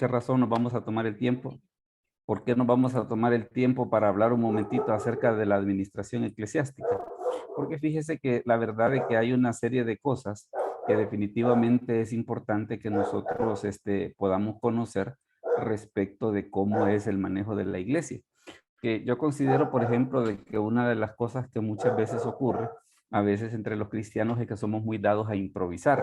qué razón nos vamos a tomar el tiempo? ¿Por qué nos vamos a tomar el tiempo para hablar un momentito acerca de la administración eclesiástica? Porque fíjese que la verdad es que hay una serie de cosas que definitivamente es importante que nosotros podamos conocer respecto de cómo es el manejo de la iglesia. Que yo considero, por ejemplo, de que una de las cosas que muchas veces ocurre, a veces entre los cristianos, es que somos muy dados a improvisar.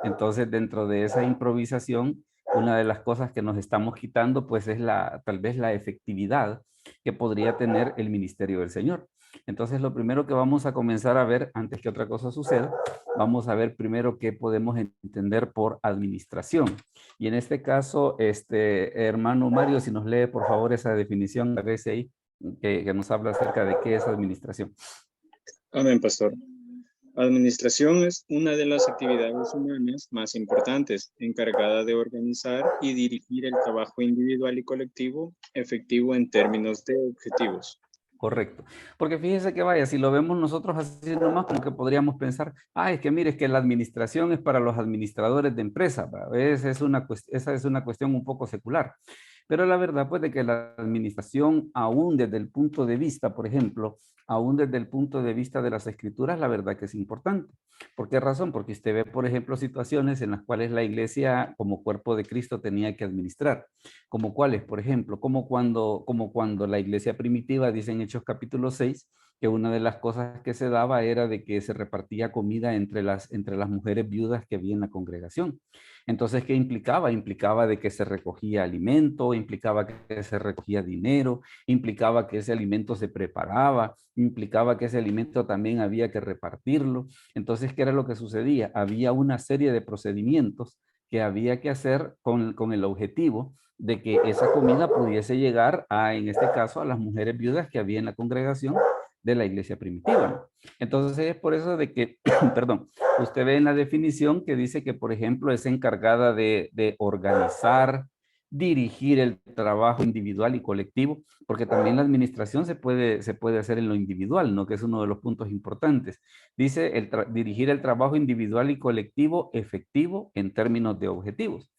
Entonces, dentro de esa improvisación, una de las cosas que nos estamos quitando, pues es tal vez la efectividad que podría tener el ministerio del Señor. Entonces, lo primero que vamos a comenzar a ver, antes que otra cosa suceda, vamos a ver primero qué podemos entender por administración. Y en este caso, hermano Mario, si nos lee por favor esa definición, aparece ahí, que nos habla acerca de qué es administración. Amén, pastor. Administración es una de las actividades humanas más importantes, encargada de organizar y dirigir el trabajo individual y colectivo, efectivo en términos de objetivos. Correcto. Porque fíjese que vaya, si lo vemos nosotros así nomás, como que podríamos pensar, es que mire, es que la administración es para los administradores de empresas, ¿va? Esa es una cuestión un poco secular. Pero la verdad, pues, de que la administración, aún desde el punto de vista, por ejemplo, aún desde el punto de vista de las escrituras, la verdad que es importante. ¿Por qué razón? Porque usted ve, por ejemplo, situaciones en las cuales la iglesia, como cuerpo de Cristo, tenía que administrar. ¿Como cuáles? Por ejemplo, como cuando la iglesia primitiva, dice en Hechos capítulo 6, que una de las cosas que se daba era de que se repartía comida entre las mujeres viudas que había en la congregación. Entonces, ¿qué implicaba? Implicaba de que se recogía alimento, implicaba que se recogía dinero, implicaba que ese alimento se preparaba, implicaba que ese alimento también había que repartirlo. Entonces, ¿qué era lo que sucedía? Había una serie de procedimientos que había que hacer con el objetivo de que esa comida pudiese llegar en este caso, a las mujeres viudas que había en la congregación de la iglesia primitiva, ¿no? Entonces es por eso de que, perdón, usted ve en la definición que dice que, por ejemplo, es encargada de organizar, dirigir el trabajo individual y colectivo, porque también la administración se puede hacer en lo individual, ¿no? Que es uno de los puntos importantes. Dice dirigir el trabajo individual y colectivo efectivo en términos de objetivos.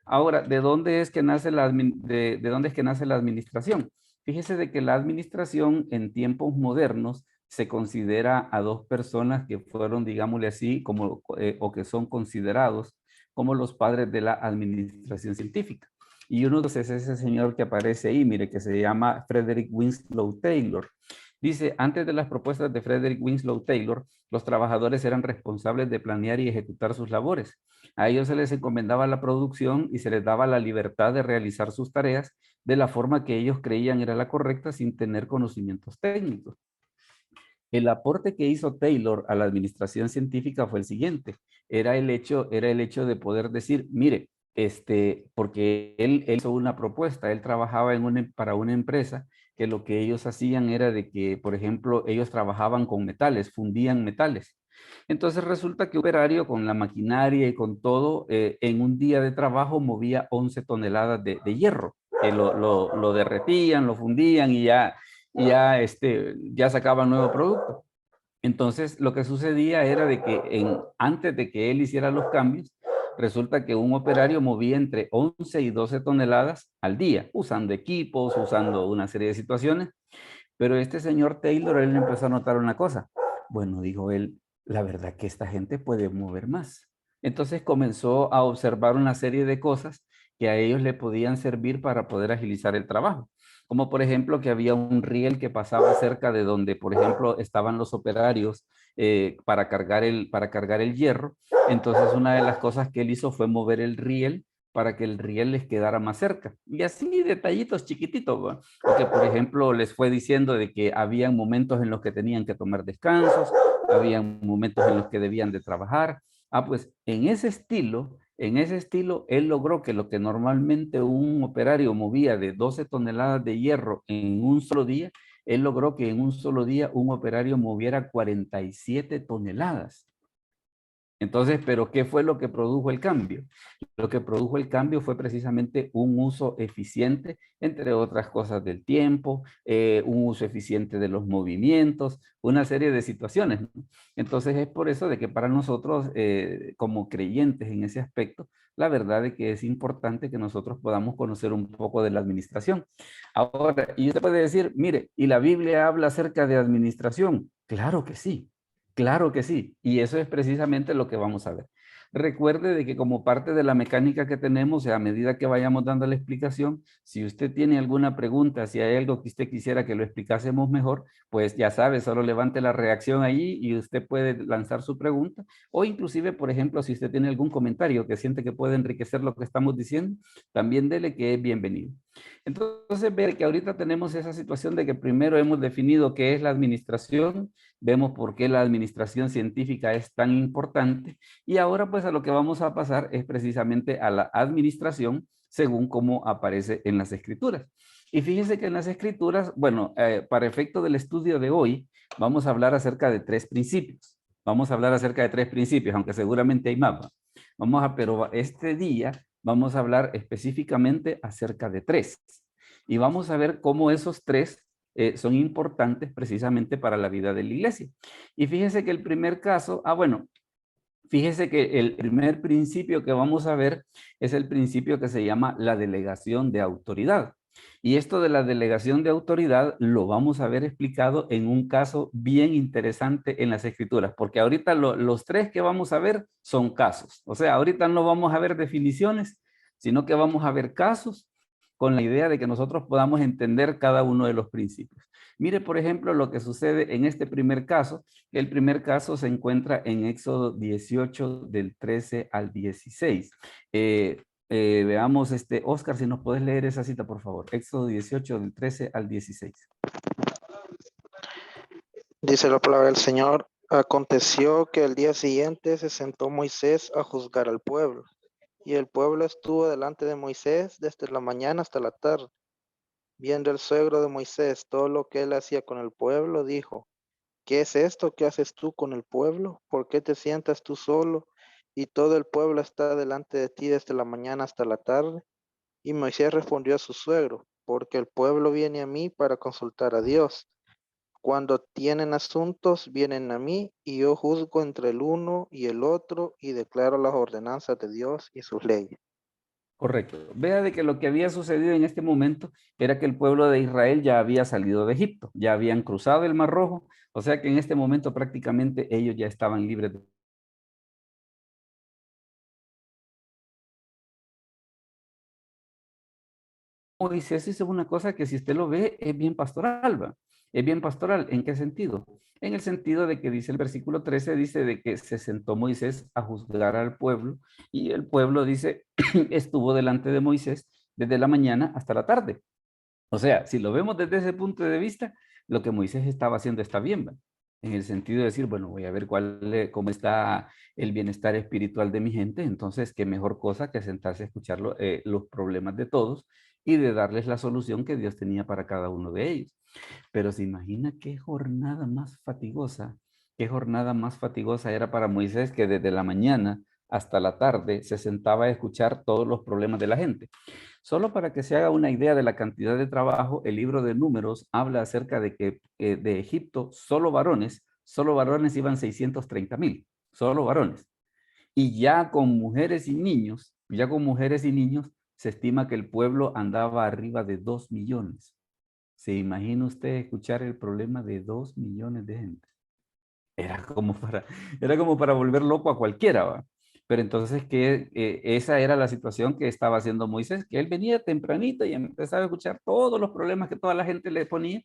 Ahora, ¿de dónde es que nace de dónde es que nace la administración? Fíjese de que la administración en tiempos modernos se considera a dos personas que fueron, digámosle así, o que son considerados como los padres de la administración científica. Y uno de ellos es ese señor que aparece ahí, mire, que se llama Frederick Winslow Taylor. Dice, antes de las propuestas de Frederick Winslow Taylor, los trabajadores eran responsables de planear y ejecutar sus labores. A ellos se les encomendaba la producción y se les daba la libertad de realizar sus tareas de la forma que ellos creían era la correcta sin tener conocimientos técnicos. El aporte que hizo Taylor a la administración científica fue el siguiente, era el hecho de poder decir, mire, porque él hizo una propuesta, él trabajaba para una empresa que lo que ellos hacían era de que, por ejemplo, ellos trabajaban con metales, fundían metales. Entonces resulta que un operario con la maquinaria y con todo, en un día de trabajo movía 11 toneladas de hierro, que lo derretían, lo fundían y ya sacaban nuevo producto. Entonces, lo que sucedía era de que antes de que él hiciera los cambios, resulta que un operario movía entre 11 y 12 toneladas al día, usando equipos, usando una serie de situaciones. Pero este señor Taylor, él empezó a notar una cosa. Bueno, dijo él, la verdad que esta gente puede mover más. Entonces comenzó a observar una serie de cosas que a ellos le podían servir para poder agilizar el trabajo. Como por ejemplo que había un riel que pasaba cerca de donde, por ejemplo, estaban los operarios para cargar el hierro. Entonces una de las cosas que él hizo fue mover el riel para que el riel les quedara más cerca. Y así detallitos chiquititos, ¿va? Porque, por ejemplo, les fue diciendo de que había momentos en los que tenían que tomar descansos, había momentos en los que debían de trabajar. Pues en ese estilo, él logró que lo que normalmente un operario movía de 12 toneladas de hierro en un solo día, él logró que en un solo día un operario moviera 47 toneladas. Entonces, ¿pero qué fue lo que produjo el cambio? Lo que produjo el cambio fue precisamente un uso eficiente, entre otras cosas, del tiempo, un uso eficiente de los movimientos, una serie de situaciones, ¿no? Entonces, es por eso de que para nosotros, como creyentes en ese aspecto, la verdad es que es importante que nosotros podamos conocer un poco de la administración. Ahora, y usted puede decir, mire, ¿y la Biblia habla acerca de administración? Claro que sí. Claro que sí, y eso es precisamente lo que vamos a ver. Recuerde de que como parte de la mecánica que tenemos, a medida que vayamos dando la explicación, si usted tiene alguna pregunta, si hay algo que usted quisiera que lo explicásemos mejor, pues ya sabe, solo levante la reacción allí y usted puede lanzar su pregunta, o inclusive, por ejemplo, si usted tiene algún comentario que siente que puede enriquecer lo que estamos diciendo, también dele que es bienvenido. Entonces, ver que ahorita tenemos esa situación de que primero hemos definido qué es la administración, vemos por qué la administración científica es tan importante y ahora pues a lo que vamos a pasar es precisamente a la administración según cómo aparece en las escrituras. Y fíjense que en las escrituras, bueno, para efecto del estudio de hoy, vamos a hablar acerca de tres principios. Vamos a hablar acerca de tres principios, aunque seguramente hay más. Pero este día vamos a hablar específicamente acerca de tres. Y vamos a ver cómo esos tres son importantes precisamente para la vida de la iglesia. Y fíjense que el primer caso, bueno, fíjese que el primer principio que vamos a ver es el principio que se llama la delegación de autoridad. Y esto de la delegación de autoridad lo vamos a ver explicado en un caso bien interesante en las escrituras, porque ahorita los tres que vamos a ver son casos. O sea, ahorita no vamos a ver definiciones, sino que vamos a ver casos con la idea de que nosotros podamos entender cada uno de los principios. Mire, por ejemplo, lo que sucede en este primer caso. El primer caso se encuentra en Éxodo 18, del 13 al 16. Veamos, Oscar, si nos puedes leer esa cita, por favor. Éxodo 18, del 13 al 16. Dice la palabra del Señor: aconteció que al día siguiente se sentó Moisés a juzgar al pueblo, y el pueblo estuvo delante de Moisés desde la mañana hasta la tarde. Viendo el suegro de Moisés todo lo que él hacía con el pueblo, dijo: ¿qué es esto que haces tú con el pueblo? ¿Por qué te sientas tú solo y todo el pueblo está delante de ti desde la mañana hasta la tarde? Y Moisés respondió a su suegro: porque el pueblo viene a mí para consultar a Dios. Cuando tienen asuntos, vienen a mí, y yo juzgo entre el uno y el otro, y declaro las ordenanzas de Dios y sus leyes. Correcto. Vea de que lo que había sucedido en este momento era que el pueblo de Israel ya había salido de Egipto, ya habían cruzado el Mar Rojo, o sea que en este momento prácticamente ellos ya estaban libres de Moisés hizo una cosa que si usted lo ve es bien pastoral, ¿va? Es bien pastoral. ¿En qué sentido? En el sentido de que dice el versículo 13, dice de que se sentó Moisés a juzgar al pueblo y el pueblo dice, estuvo delante de Moisés desde la mañana hasta la tarde. O sea, si lo vemos desde ese punto de vista, lo que Moisés estaba haciendo está bien, ¿va? En el sentido de decir, bueno, voy a ver cómo está el bienestar espiritual de mi gente, entonces qué mejor cosa que sentarse a escuchar los problemas de todos y de darles la solución que Dios tenía para cada uno de ellos. Pero se imagina qué jornada más fatigosa era para Moisés que desde la mañana hasta la tarde se sentaba a escuchar todos los problemas de la gente. Solo para que se haga una idea de la cantidad de trabajo, el libro de Números habla acerca de que de Egipto solo varones iban 630,000, solo varones. Y ya con mujeres y niños, se estima que el pueblo andaba arriba de 2 millones. ¿Se imagina usted escuchar el problema de 2 millones de gente? Era como para, era como para volver loco a cualquiera, ¿va? Pero entonces que esa era la situación que estaba haciendo Moisés, que él venía tempranito y empezaba a escuchar todos los problemas que toda la gente le ponía.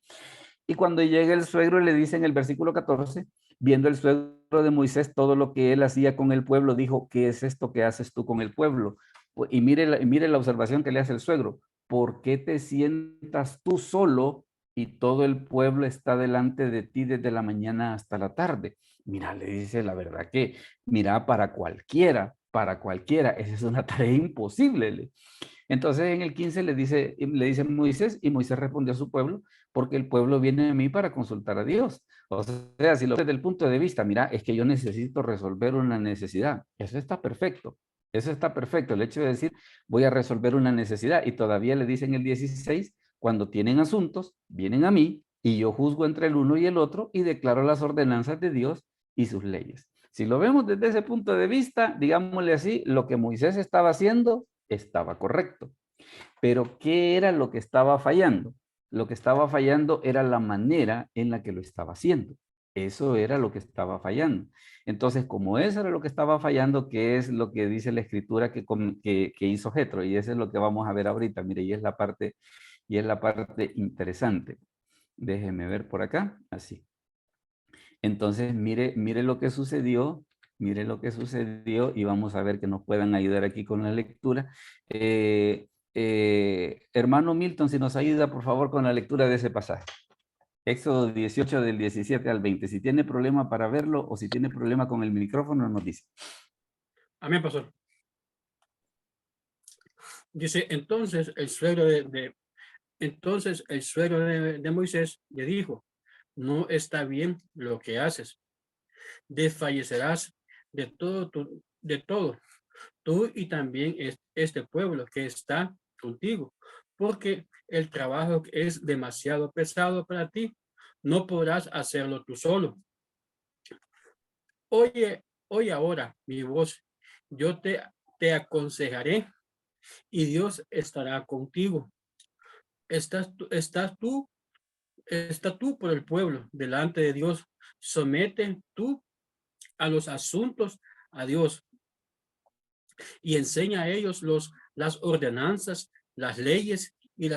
Y cuando llega el suegro le dice en el versículo 14, viendo el suegro de Moisés todo lo que él hacía con el pueblo, dijo, ¿qué es esto que haces tú con el pueblo? Y mire la observación que le hace el suegro. ¿Por qué te sientas tú solo y todo el pueblo está delante de ti desde la mañana hasta la tarde? Mira, le dice la verdad que, mira, para cualquiera, esa es una tarea imposible. Entonces en el 15 le dice Moisés, y Moisés respondió a su pueblo, porque el pueblo viene a mí para consultar a Dios. O sea, si lo ves desde el punto de vista, mira, es que yo necesito resolver una necesidad. Eso está perfecto. Eso está perfecto. El hecho de decir, voy a resolver una necesidad y todavía le dicen el 16, cuando tienen asuntos, vienen a mí y yo juzgo entre el uno y el otro y declaro las ordenanzas de Dios y sus leyes. Si lo vemos desde ese punto de vista, digámosle así, lo que Moisés estaba haciendo estaba correcto. Pero ¿qué era lo que estaba fallando? Lo que estaba fallando era la manera en la que lo estaba haciendo. Eso era lo que estaba fallando. Entonces, como eso era lo que estaba fallando, ¿qué es lo que dice la escritura que hizo Jetro? Y eso es lo que vamos a ver ahorita. Mire, y es la parte interesante. Déjeme ver por acá, así. Entonces, mire lo que sucedió, mire lo que sucedió y vamos a ver que nos puedan ayudar aquí con la lectura. Hermano Milton, si nos ayuda, por favor, con la lectura de ese pasaje. Éxodo 18 del 17 al 20. Si tiene problema para verlo o si tiene problema con el micrófono, nos dice. Amén, pastor. Dice, entonces el suegro de Moisés le dijo, no está bien lo que haces. Desfallecerás de todo, tú y también este pueblo que está contigo, porque el trabajo es demasiado pesado para ti. No podrás hacerlo tú solo. Oye ahora mi voz. Yo te aconsejaré y Dios estará contigo. Está tú por el pueblo delante de Dios. Somete tú a los asuntos a Dios y enseña a ellos las ordenanzas, las leyes y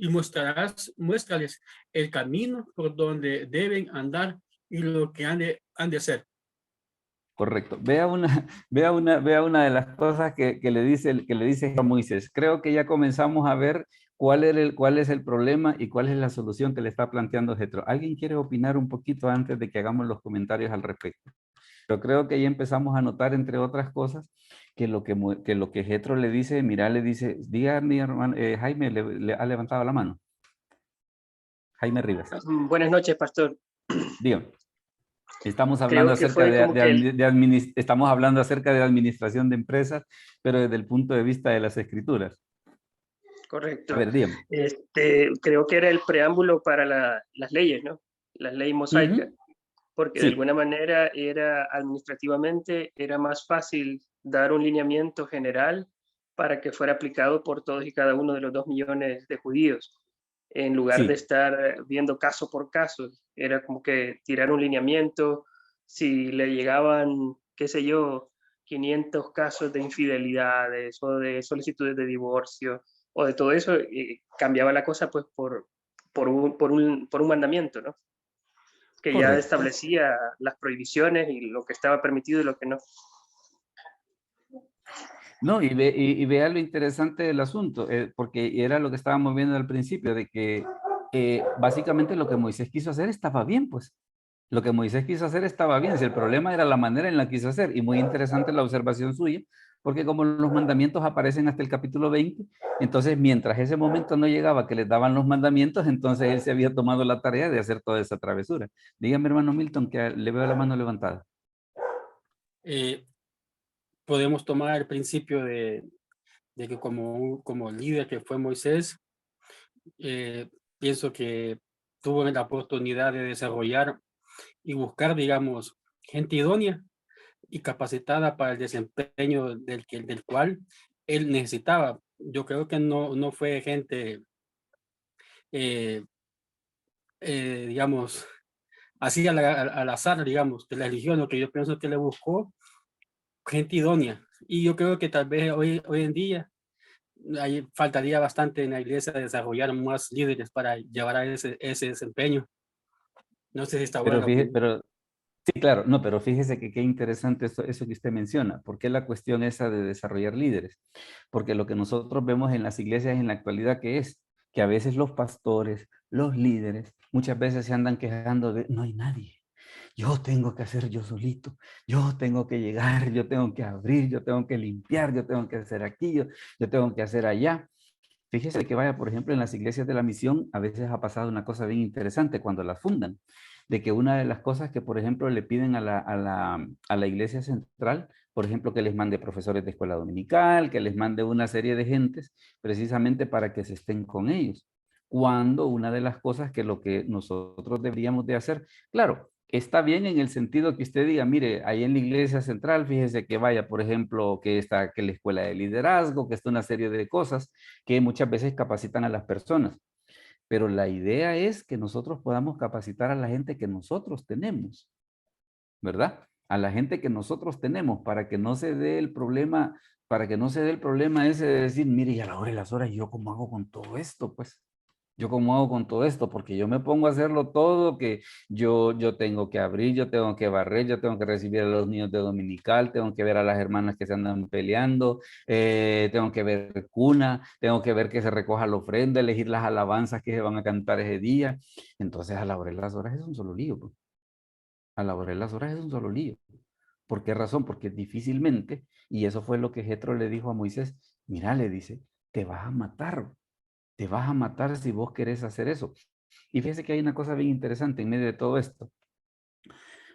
muéstrales el camino por donde deben andar y lo que han de hacer. Correcto. Vea una de las cosas que le dice a Moisés. Creo que ya comenzamos a ver cuál es el problema y cuál es la solución que le está planteando Jetro. ¿Alguien quiere opinar un poquito antes de que hagamos los comentarios al respecto? Pero creo que ya empezamos a notar, entre otras cosas, que lo que Jetro le dice, mira, le dice, diga mi hermano, Jaime le ha levantado la mano. Jaime Rivas. Buenas noches, pastor. Dígame. Estamos hablando acerca estamos hablando acerca de administración de empresas, pero desde el punto de vista de las escrituras. Correcto. A ver, dígame. Creo que era el preámbulo para las leyes, ¿no? Las leyes mosaicas. Porque Sí. de alguna manera administrativamente era más fácil dar un lineamiento general para que fuera aplicado por todos y cada uno de los 2 millones de judíos, en lugar de estar viendo caso por caso. Era como que tirar un lineamiento, si le llegaban, qué sé yo, 500 casos de infidelidades o de solicitudes de divorcio o de todo eso, cambiaba la cosa pues por un mandamiento, ¿no? Que correcto, ya establecía las prohibiciones y lo que estaba permitido y lo que no. No, y vea lo interesante del asunto, porque era lo que estábamos viendo al principio, de que básicamente lo que Moisés quiso hacer estaba bien, pues. Lo que Moisés quiso hacer estaba bien, si el problema era la manera en la que quiso hacer, y muy interesante la observación suya, porque como los mandamientos aparecen hasta el capítulo 20, entonces mientras ese momento no llegaba que les daban los mandamientos, entonces él se había tomado la tarea de hacer toda esa travesura. Dígame, hermano Milton, que le veo la mano levantada. Podemos tomar el principio de que como líder que fue Moisés, pienso que tuvo la oportunidad de desarrollar y buscar, digamos, gente idónea y capacitada para el desempeño del cual él necesitaba. Yo creo que no fue gente, digamos, así al azar, digamos, que la eligió, lo que yo pienso que le buscó gente idónea. Y yo creo que tal vez hoy en día faltaría bastante en la iglesia desarrollar más líderes para llevar a ese desempeño. No sé si está bueno. Sí, claro, no, pero fíjese que qué interesante eso que usted menciona. ¿Por qué la cuestión esa de desarrollar líderes? Porque lo que nosotros vemos en las iglesias en la actualidad que a veces los pastores, los líderes, muchas veces se andan quejando de no hay nadie. Yo tengo que hacer yo solito, yo tengo que llegar, yo tengo que abrir, yo tengo que limpiar, yo tengo que hacer aquí, yo tengo que hacer allá. Fíjese que vaya, por ejemplo, en las iglesias de la misión, a veces ha pasado una cosa bien interesante cuando las fundan, de que una de las cosas que, por ejemplo, le piden a la iglesia central, por ejemplo, que les mande profesores de escuela dominical, que les mande una serie de gentes, precisamente para que se estén con ellos. Cuando una de las cosas que lo que nosotros deberíamos de hacer, claro, está bien en el sentido que usted diga, mire, ahí en la iglesia central, fíjese que vaya, por ejemplo, que está que la escuela de liderazgo, que está una serie de cosas que muchas veces capacitan a las personas. Pero la idea es que nosotros podamos capacitar a la gente que nosotros tenemos, ¿verdad? A la gente que nosotros tenemos para que no se dé el problema, para que no se dé el problema ese de decir, mire, y a la hora y las horas, ¿yo cómo hago con todo esto? Pues, ¿yo cómo hago con todo esto? Porque yo me pongo a hacerlo todo, que yo tengo que abrir, yo tengo que barrer, yo tengo que recibir a los niños de dominical, tengo que ver a las hermanas que se andan peleando, tengo que ver cuna, tengo que ver que se recoja la ofrenda, elegir las alabanzas que se van a cantar ese día. Entonces, a la hora y las horas es un solo lío, pues. A la hora de las horas es un solo lío. ¿Por qué razón? Porque difícilmente, y eso fue lo que Jetro le dijo a Moisés, mira, le dice, te vas a matar si vos querés hacer eso. Y fíjese que hay una cosa bien interesante en medio de todo esto.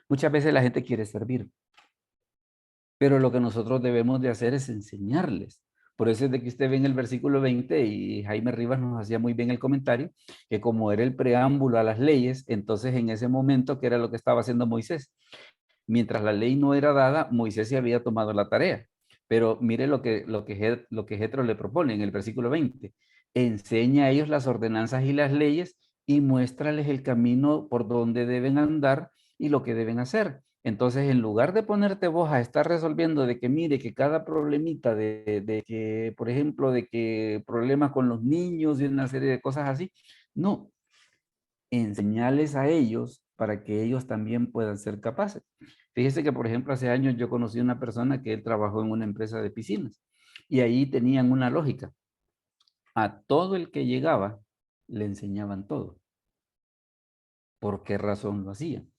Muchas veces la gente quiere servir, pero lo que nosotros debemos de hacer es enseñarles. Por eso es de que usted ve en el versículo 20, y Jaime Rivas nos hacía muy bien el comentario, que como era el preámbulo a las leyes, entonces en ese momento, ¿qué era lo que estaba haciendo Moisés? Mientras la ley no era dada, Moisés se había tomado la tarea. Pero mire lo que Jetro le propone en el versículo 20. Enseña a ellos las ordenanzas y las leyes y muéstrales el camino por donde deben andar y lo que deben hacer. Entonces, en lugar de ponerte vos a estar resolviendo de que mire que cada problemita de que, por ejemplo, de que problemas con los niños y una serie de cosas así, no, enseñarles a ellos para que ellos también puedan ser capaces. Fíjese que, por ejemplo, hace años yo conocí a una persona que él trabajó en una empresa de piscinas y ahí tenían una lógica. A todo el que llegaba le enseñaban todo. ¿Por qué razón lo hacían?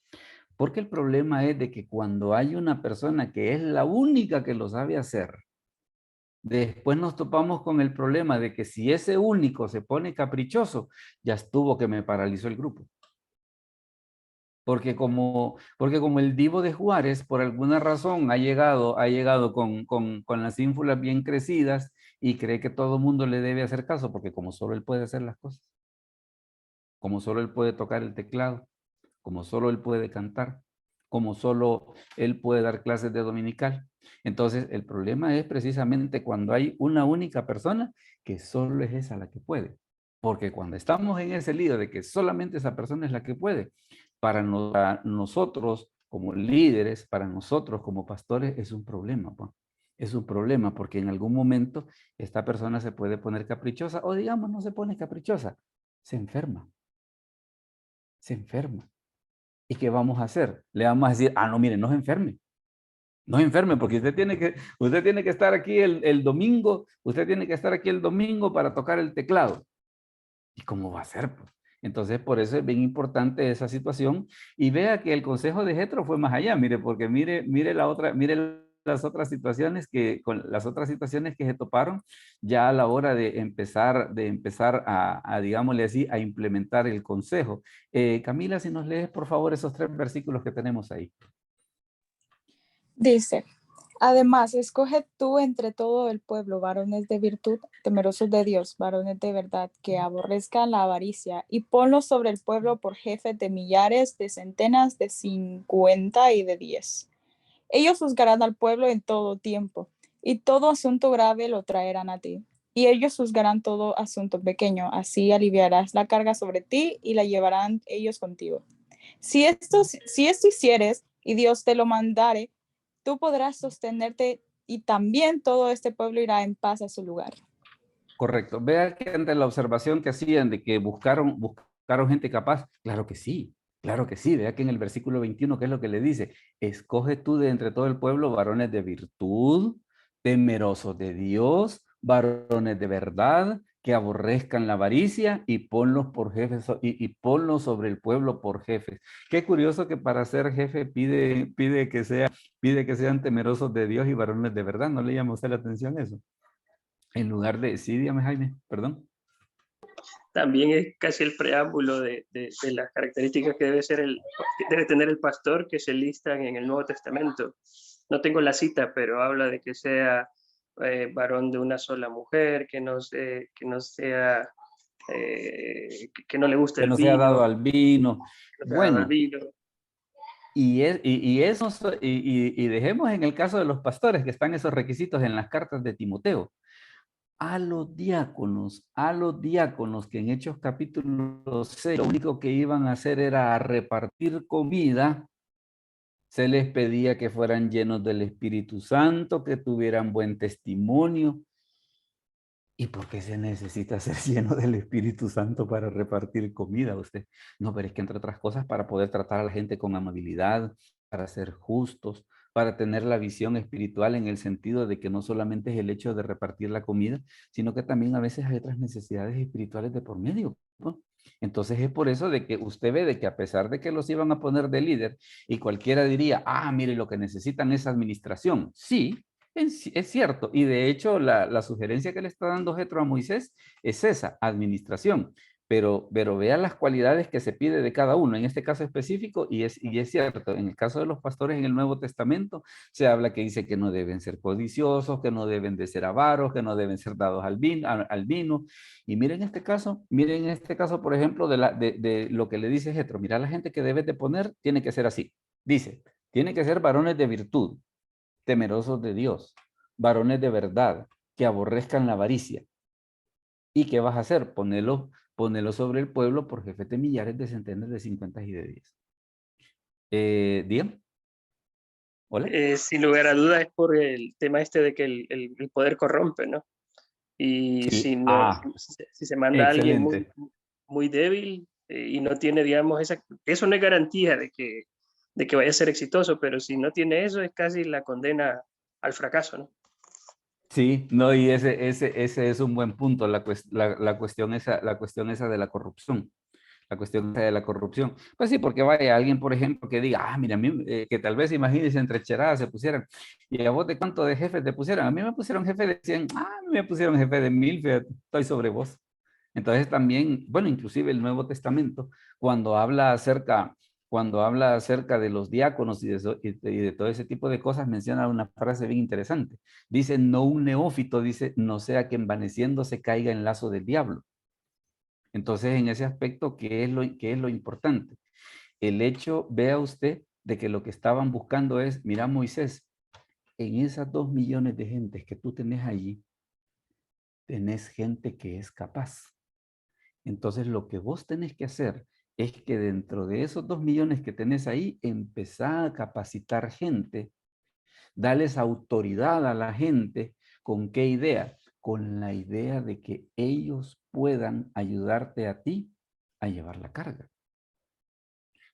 Porque el problema es de que cuando hay una persona que es la única que lo sabe hacer, después nos topamos con el problema de que si ese único se pone caprichoso, ya estuvo que me paralizó el grupo. Porque como el Divo de Juárez, por alguna razón, ha llegado con las ínfulas bien crecidas y cree que todo el mundo le debe hacer caso, porque como solo él puede hacer las cosas, como solo él puede tocar el teclado, como solo él puede cantar, como solo él puede dar clases de dominical. Entonces, el problema es precisamente cuando hay una única persona que solo es esa la que puede. Porque cuando estamos en ese lío de que solamente esa persona es la que puede, para nosotros como líderes, para nosotros como pastores, es un problema, pues. Es un problema porque en algún momento esta persona se puede poner caprichosa o digamos no se pone caprichosa, se enferma. Se enferma. ¿Y qué vamos a hacer? Le vamos a decir, ah, no, mire, no se enferme. No se enferme porque usted tiene que estar aquí el domingo, usted tiene que estar aquí el domingo para tocar el teclado. ¿Y cómo va a ser? Pues? Entonces, por eso es bien importante esa situación. Y vea que el consejo de Jetro fue más allá, mire, porque mire las otras situaciones con las otras situaciones que se toparon ya a la hora de empezar a digámosle así, a implementar el consejo. Camila, si nos lees, por favor, esos 3 versículos que tenemos ahí. Dice, además, escoge tú entre todo el pueblo varones de virtud, temerosos de Dios, varones de verdad, que aborrezcan la avaricia, y ponlos sobre el pueblo por jefes de millares, de centenas, de 50 y de 10. Ellos juzgarán al pueblo en todo tiempo, y todo asunto grave lo traerán a ti. Y ellos juzgarán todo asunto pequeño, así aliviarás la carga sobre ti y la llevarán ellos contigo. Si esto hicieres y Dios te lo mandare, tú podrás sostenerte y también todo este pueblo irá en paz a su lugar. Correcto. Vea que ante la observación que hacían de que buscaron gente capaz, claro que sí. Claro que sí, vea que en el versículo 21, ¿qué es lo que le dice? Escoge tú de entre todo el pueblo varones de virtud, temerosos de Dios, varones de verdad, que aborrezcan la avaricia y ponlos por jefes y ponlos sobre el pueblo por jefes. Qué curioso que para ser jefe pide que sean temerosos de Dios y varones de verdad. ¿No le llamó usted la atención eso? En lugar de, sí, dígame Jaime, perdón. También es casi el preámbulo de las características que que debe tener el pastor que se listan en el Nuevo Testamento. No tengo la cita, pero habla de que sea varón de una sola mujer, que no sea, que no le guste Que el no sea dado vino, al vino. que no sea dado al Bueno, vino. y dejemos en el caso de los pastores que están esos requisitos en las cartas de Timoteo. A los diáconos que en Hechos capítulo 6 lo único que iban a hacer era a repartir comida, se les pedía que fueran llenos del Espíritu Santo, que tuvieran buen testimonio. ¿Y por qué se necesita ser lleno del Espíritu Santo para repartir comida usted? No, pero es que entre otras cosas para poder tratar a la gente con amabilidad, para ser justos, para tener la visión espiritual en el sentido de que no solamente es el hecho de repartir la comida, sino que también a veces hay otras necesidades espirituales de por medio, ¿no? Entonces es por eso de que usted ve de que a pesar de que los iban a poner de líder y cualquiera diría, ah, mire, lo que necesitan es administración. Sí, es cierto, y de hecho la sugerencia que le está dando Jetro a Moisés es esa, administración, pero vea las cualidades que se pide de cada uno, en este caso específico, y es cierto, en el caso de los pastores en el Nuevo Testamento, se habla que dice que no deben ser codiciosos, que no deben de ser avaros, que no deben ser dados al vino, y miren este caso, por ejemplo, de lo que le dice Jetro, mira la gente que debes de poner, tiene que ser así, dice, tiene que ser varones de virtud, temerosos de Dios, varones de verdad, que aborrezcan la avaricia. ¿Y qué vas a hacer? Ponelo sobre el pueblo por jefes de millares, de centenas, de 50 y de 10. ¿Dígame? ¿Hola? Sin lugar a dudas es por el tema este de que el poder corrompe, ¿no? Y Sí. si se manda a alguien Excelente. muy débil y no tiene, digamos, eso no es garantía de que vaya a ser exitoso, pero si no tiene eso es casi la condena al fracaso, ¿no? Sí, no, y ese es un buen punto, la cuestión esa de la corrupción. La cuestión de la corrupción. Pues sí, porque vaya alguien, por ejemplo, que diga, ah, mira, a mí, que tal vez imagínense entre cheradas se pusieran, y a vos de cuánto de jefes te pusieron, a mí me pusieron jefe de 100, a mí me pusieron jefe de 1000, fíjate, estoy sobre vos. Entonces también, bueno, inclusive el Nuevo Testamento, cuando habla acerca de los diáconos y de todo ese tipo de cosas, menciona una frase bien interesante. Dice, no un neófito, dice, no sea que envaneciéndose caiga en lazo del diablo. Entonces, en ese aspecto, qué es lo importante? El hecho, vea usted, de que lo que estaban buscando es, mira Moisés, en esas 2 millones de gentes que tú tenés allí, tenés gente que es capaz. Entonces, lo que vos tenés que hacer es que dentro de esos 2 millones que tenés ahí, empezá a capacitar gente, dales autoridad a la gente. ¿Con qué idea? Con la idea de que ellos puedan ayudarte a ti a llevar la carga.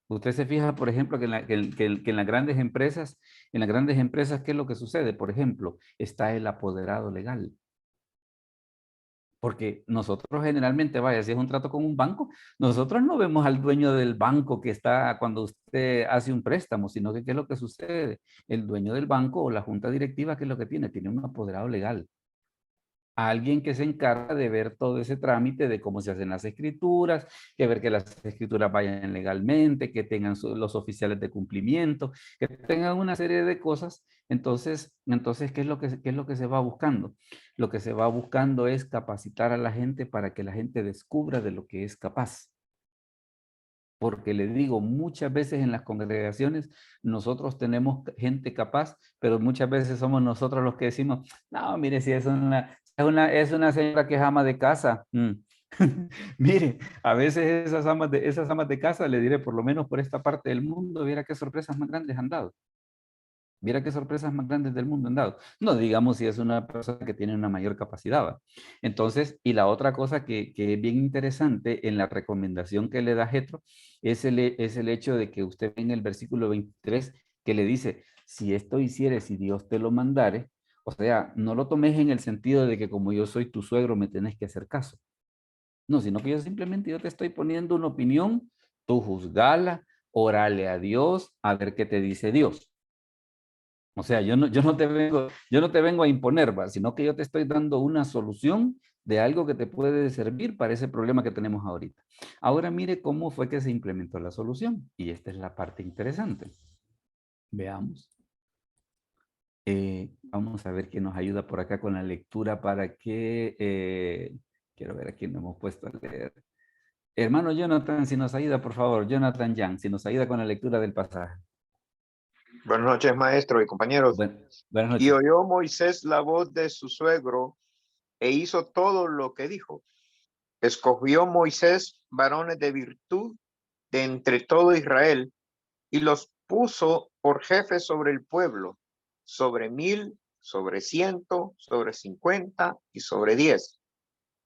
Usted se fija, por ejemplo, que en las grandes empresas, ¿qué es lo que sucede? Por ejemplo, está el apoderado legal. Porque nosotros generalmente, vaya, si es un trato con un banco, nosotros no vemos al dueño del banco que está cuando usted hace un préstamo, sino que ¿qué es lo que sucede? El dueño del banco o la junta directiva, ¿qué es lo que tiene? Tiene un apoderado legal. Alguien que se encarga de ver todo ese trámite de cómo se hacen las escrituras, que ver que las escrituras vayan legalmente, que tengan los oficiales de cumplimiento, que tengan una serie de cosas. Entonces, ¿qué es lo que se va buscando? Lo que se va buscando es capacitar a la gente para que la gente descubra de lo que es capaz. Porque le digo, muchas veces en las congregaciones nosotros tenemos gente capaz, pero muchas veces somos nosotros los que decimos, no, mire, si es una señora que es ama de casa. Mire, a veces esas amas de casa, le diré, por lo menos por esta parte del mundo, viera qué sorpresas más grandes han dado. Viera qué sorpresas más grandes del mundo han dado. No digamos si es una persona que tiene una mayor capacidad. ¿Va? Entonces, y la otra cosa que es bien interesante en la recomendación que le da Jetro es el hecho de que usted ve en el versículo 23 que le dice, si esto hicieres, si Dios te lo mandare, o sea, no lo tomes en el sentido de que como yo soy tu suegro me tenés que hacer caso. No, sino que yo te estoy poniendo una opinión, tú juzgala, orale a Dios, a ver qué te dice Dios. O sea, yo no te vengo a imponer, ¿va? Sino que yo te estoy dando una solución de algo que te puede servir para ese problema que tenemos ahorita. Ahora mire cómo fue que se implementó la solución. Y esta es la parte interesante. Veamos. Vamos a ver quién nos ayuda por acá con la lectura para que... quiero ver a quién nos hemos puesto a leer. Hermano Jonathan, si nos ayuda, por favor. Jonathan Yang, si nos ayuda con la lectura del pasaje. Buenas noches, maestro y compañeros. Buenas Y noches. oyó Moisés la voz de su suegro e hizo todo lo que dijo. Escogió Moisés varones de virtud de entre todo Israel y los puso por jefes sobre el pueblo, sobre 1000, sobre 100, sobre 50 y sobre 10.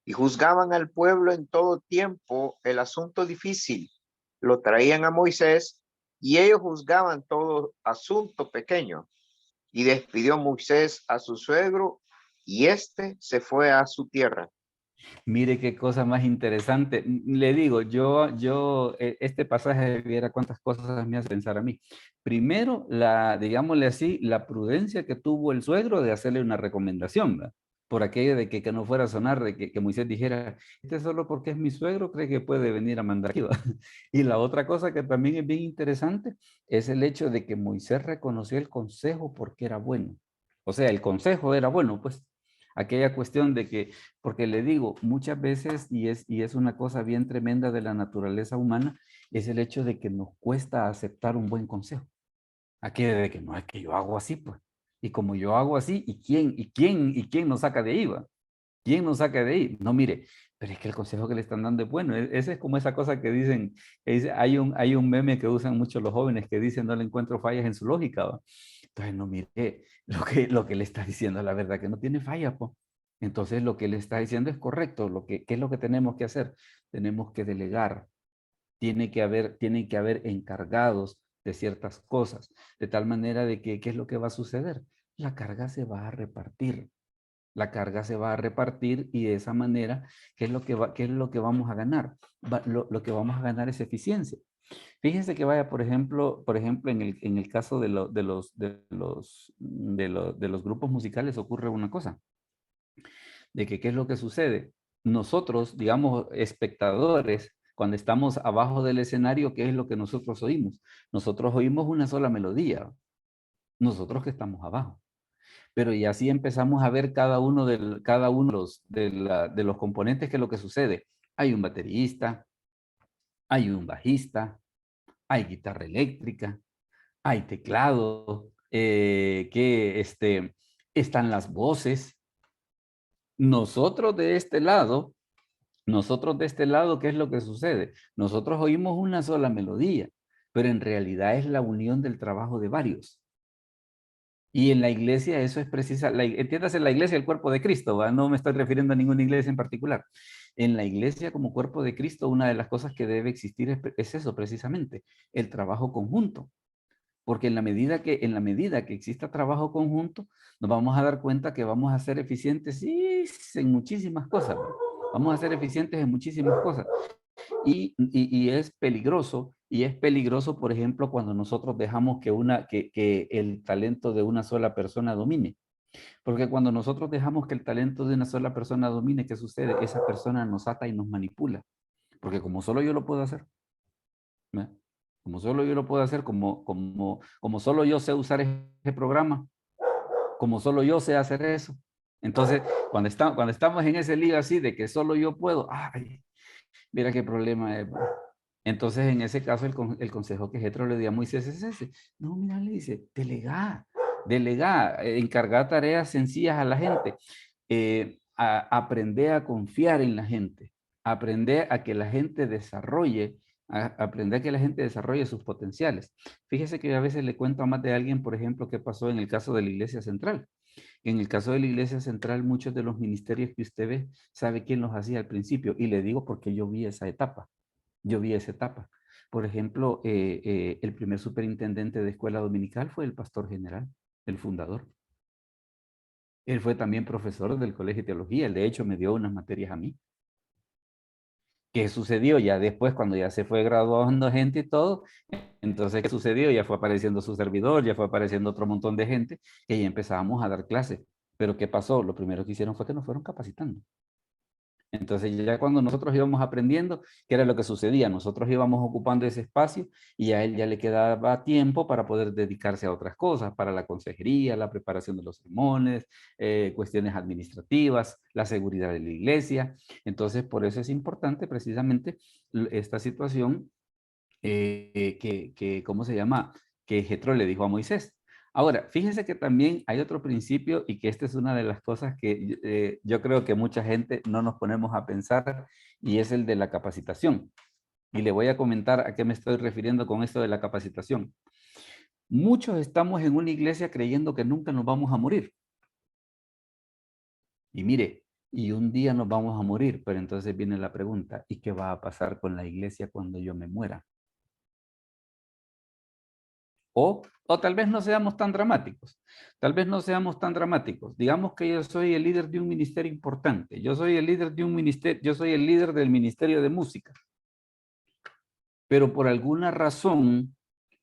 Y juzgaban al pueblo en todo tiempo el asunto difícil. Lo traían a Moisés y ellos juzgaban todo asunto pequeño. Y despidió Moisés a su suegro y éste se fue a su tierra. Mire qué cosa más interesante. Le digo, este pasaje, viera cuántas cosas me hace pensar a mí. Primero, digámosle así, la prudencia que tuvo el suegro de hacerle una recomendación, ¿verdad? Por aquello de que no fuera a sonar, de que Moisés dijera, este solo porque es mi suegro cree que puede venir a mandar aquí, ¿verdad? Y la otra cosa que también es bien interesante es el hecho de que Moisés reconoció el consejo porque era bueno. O sea, el consejo era bueno, pues. Aquella cuestión de que, porque le digo, muchas veces, y es una cosa bien tremenda de la naturaleza humana, es el hecho de que nos cuesta aceptar un buen consejo. Aquello de que no es que yo hago así, pues. Y como yo hago así, ¿y quién nos saca de ahí, va? ¿Quién nos saca de ahí? No, mire, pero es que el consejo que le están dando es bueno. Ese es como esa cosa que dicen, hay un meme que usan mucho los jóvenes que dicen no le encuentro fallas en su lógica, ¿va? Entonces, no, mire, lo que le está diciendo la verdad que no tiene falla, pues. Entonces, lo que le está diciendo es correcto. ¿Qué es lo que tenemos que hacer? Tenemos que delegar. Tienen que haber encargados de ciertas cosas, de tal manera de que, ¿qué es lo que va a suceder? La carga se va a repartir. La carga se va a repartir y de esa manera, ¿qué es lo que vamos a ganar? Lo que vamos a ganar es eficiencia. Fíjense que vaya, por ejemplo, en el caso de los grupos musicales ocurre una cosa, de que ¿qué es lo que sucede? Nosotros, digamos, espectadores, cuando estamos abajo del escenario, ¿qué es lo que nosotros oímos? Nosotros oímos una sola melodía, nosotros que estamos abajo. Pero y así empezamos a ver cada uno de los componentes, que es lo que sucede. Hay un baterista, hay un bajista, hay guitarra eléctrica, hay teclado, están las voces. Nosotros de este lado, ¿qué es lo que sucede? Nosotros oímos una sola melodía, pero en realidad es la unión del trabajo de varios. Y en la iglesia eso es precisa, entiéndase la iglesia, el cuerpo de Cristo, ¿va? No me estoy refiriendo a ninguna iglesia en particular. En la iglesia como cuerpo de Cristo, una de las cosas que debe existir es eso precisamente, el trabajo conjunto. Porque en la medida que exista trabajo conjunto, nos vamos a dar cuenta que vamos a ser eficientes en muchísimas cosas, ¿va? Vamos a ser eficientes en muchísimas cosas. Y es peligroso, por ejemplo, cuando nosotros dejamos que el talento de una sola persona domine. Porque cuando nosotros dejamos que el talento de una sola persona domine, ¿qué sucede? Esa persona nos ata y nos manipula. Porque como solo yo lo puedo hacer, ¿verdad? Como solo yo lo puedo hacer, como solo yo sé usar ese programa, como solo yo sé hacer eso. Entonces, cuando estamos en ese lío así de que solo yo puedo, ay, mira qué problema es. Entonces, en ese caso, el consejo que Jetro le dio a Moisés es ese. No, mira, le dice, delega, encargar tareas sencillas a la gente. Aprender a confiar en la gente. Aprender a que la gente aprender a que la gente desarrolle sus potenciales. Fíjese que a veces le cuento a más de alguien, por ejemplo, qué pasó en el caso de la Iglesia Central. En el caso de la Iglesia Central, muchos de los ministerios que usted ve, sabe quién los hacía al principio. Y le digo porque yo vi esa etapa. Por ejemplo, el primer superintendente de escuela dominical fue el pastor general, el fundador. Él fue también profesor del Colegio de Teología. Él, de hecho, me dio unas materias a mí. ¿Qué sucedió? Ya después, cuando ya se fue graduando gente y todo, entonces, ¿qué sucedió? Ya fue apareciendo su servidor, ya fue apareciendo otro montón de gente, que ya empezábamos a dar clases. Pero ¿qué pasó? Lo primero que hicieron fue que nos fueron capacitando. Entonces ya cuando nosotros íbamos aprendiendo, ¿qué era lo que sucedía? Nosotros íbamos ocupando ese espacio y a él ya le quedaba tiempo para poder dedicarse a otras cosas, para la consejería, la preparación de los sermones, cuestiones administrativas, la seguridad de la iglesia. Entonces por eso es importante precisamente esta situación ¿cómo se llama? Que Jetro le dijo a Moisés. Ahora, fíjense que también hay otro principio y que esta es una de las cosas que yo creo que mucha gente no nos ponemos a pensar y es el de la capacitación. Y le voy a comentar a qué me estoy refiriendo con esto de la capacitación. Muchos estamos en una iglesia creyendo que nunca nos vamos a morir. Y mire, y un día nos vamos a morir, pero entonces viene la pregunta, ¿y qué va a pasar con la iglesia cuando yo me muera? O tal vez no seamos tan dramáticos. Tal vez no seamos tan dramáticos. Digamos que yo soy el líder de un ministerio importante. Yo soy el líder de un ministerio, yo soy el líder del ministerio de música. Pero por alguna razón,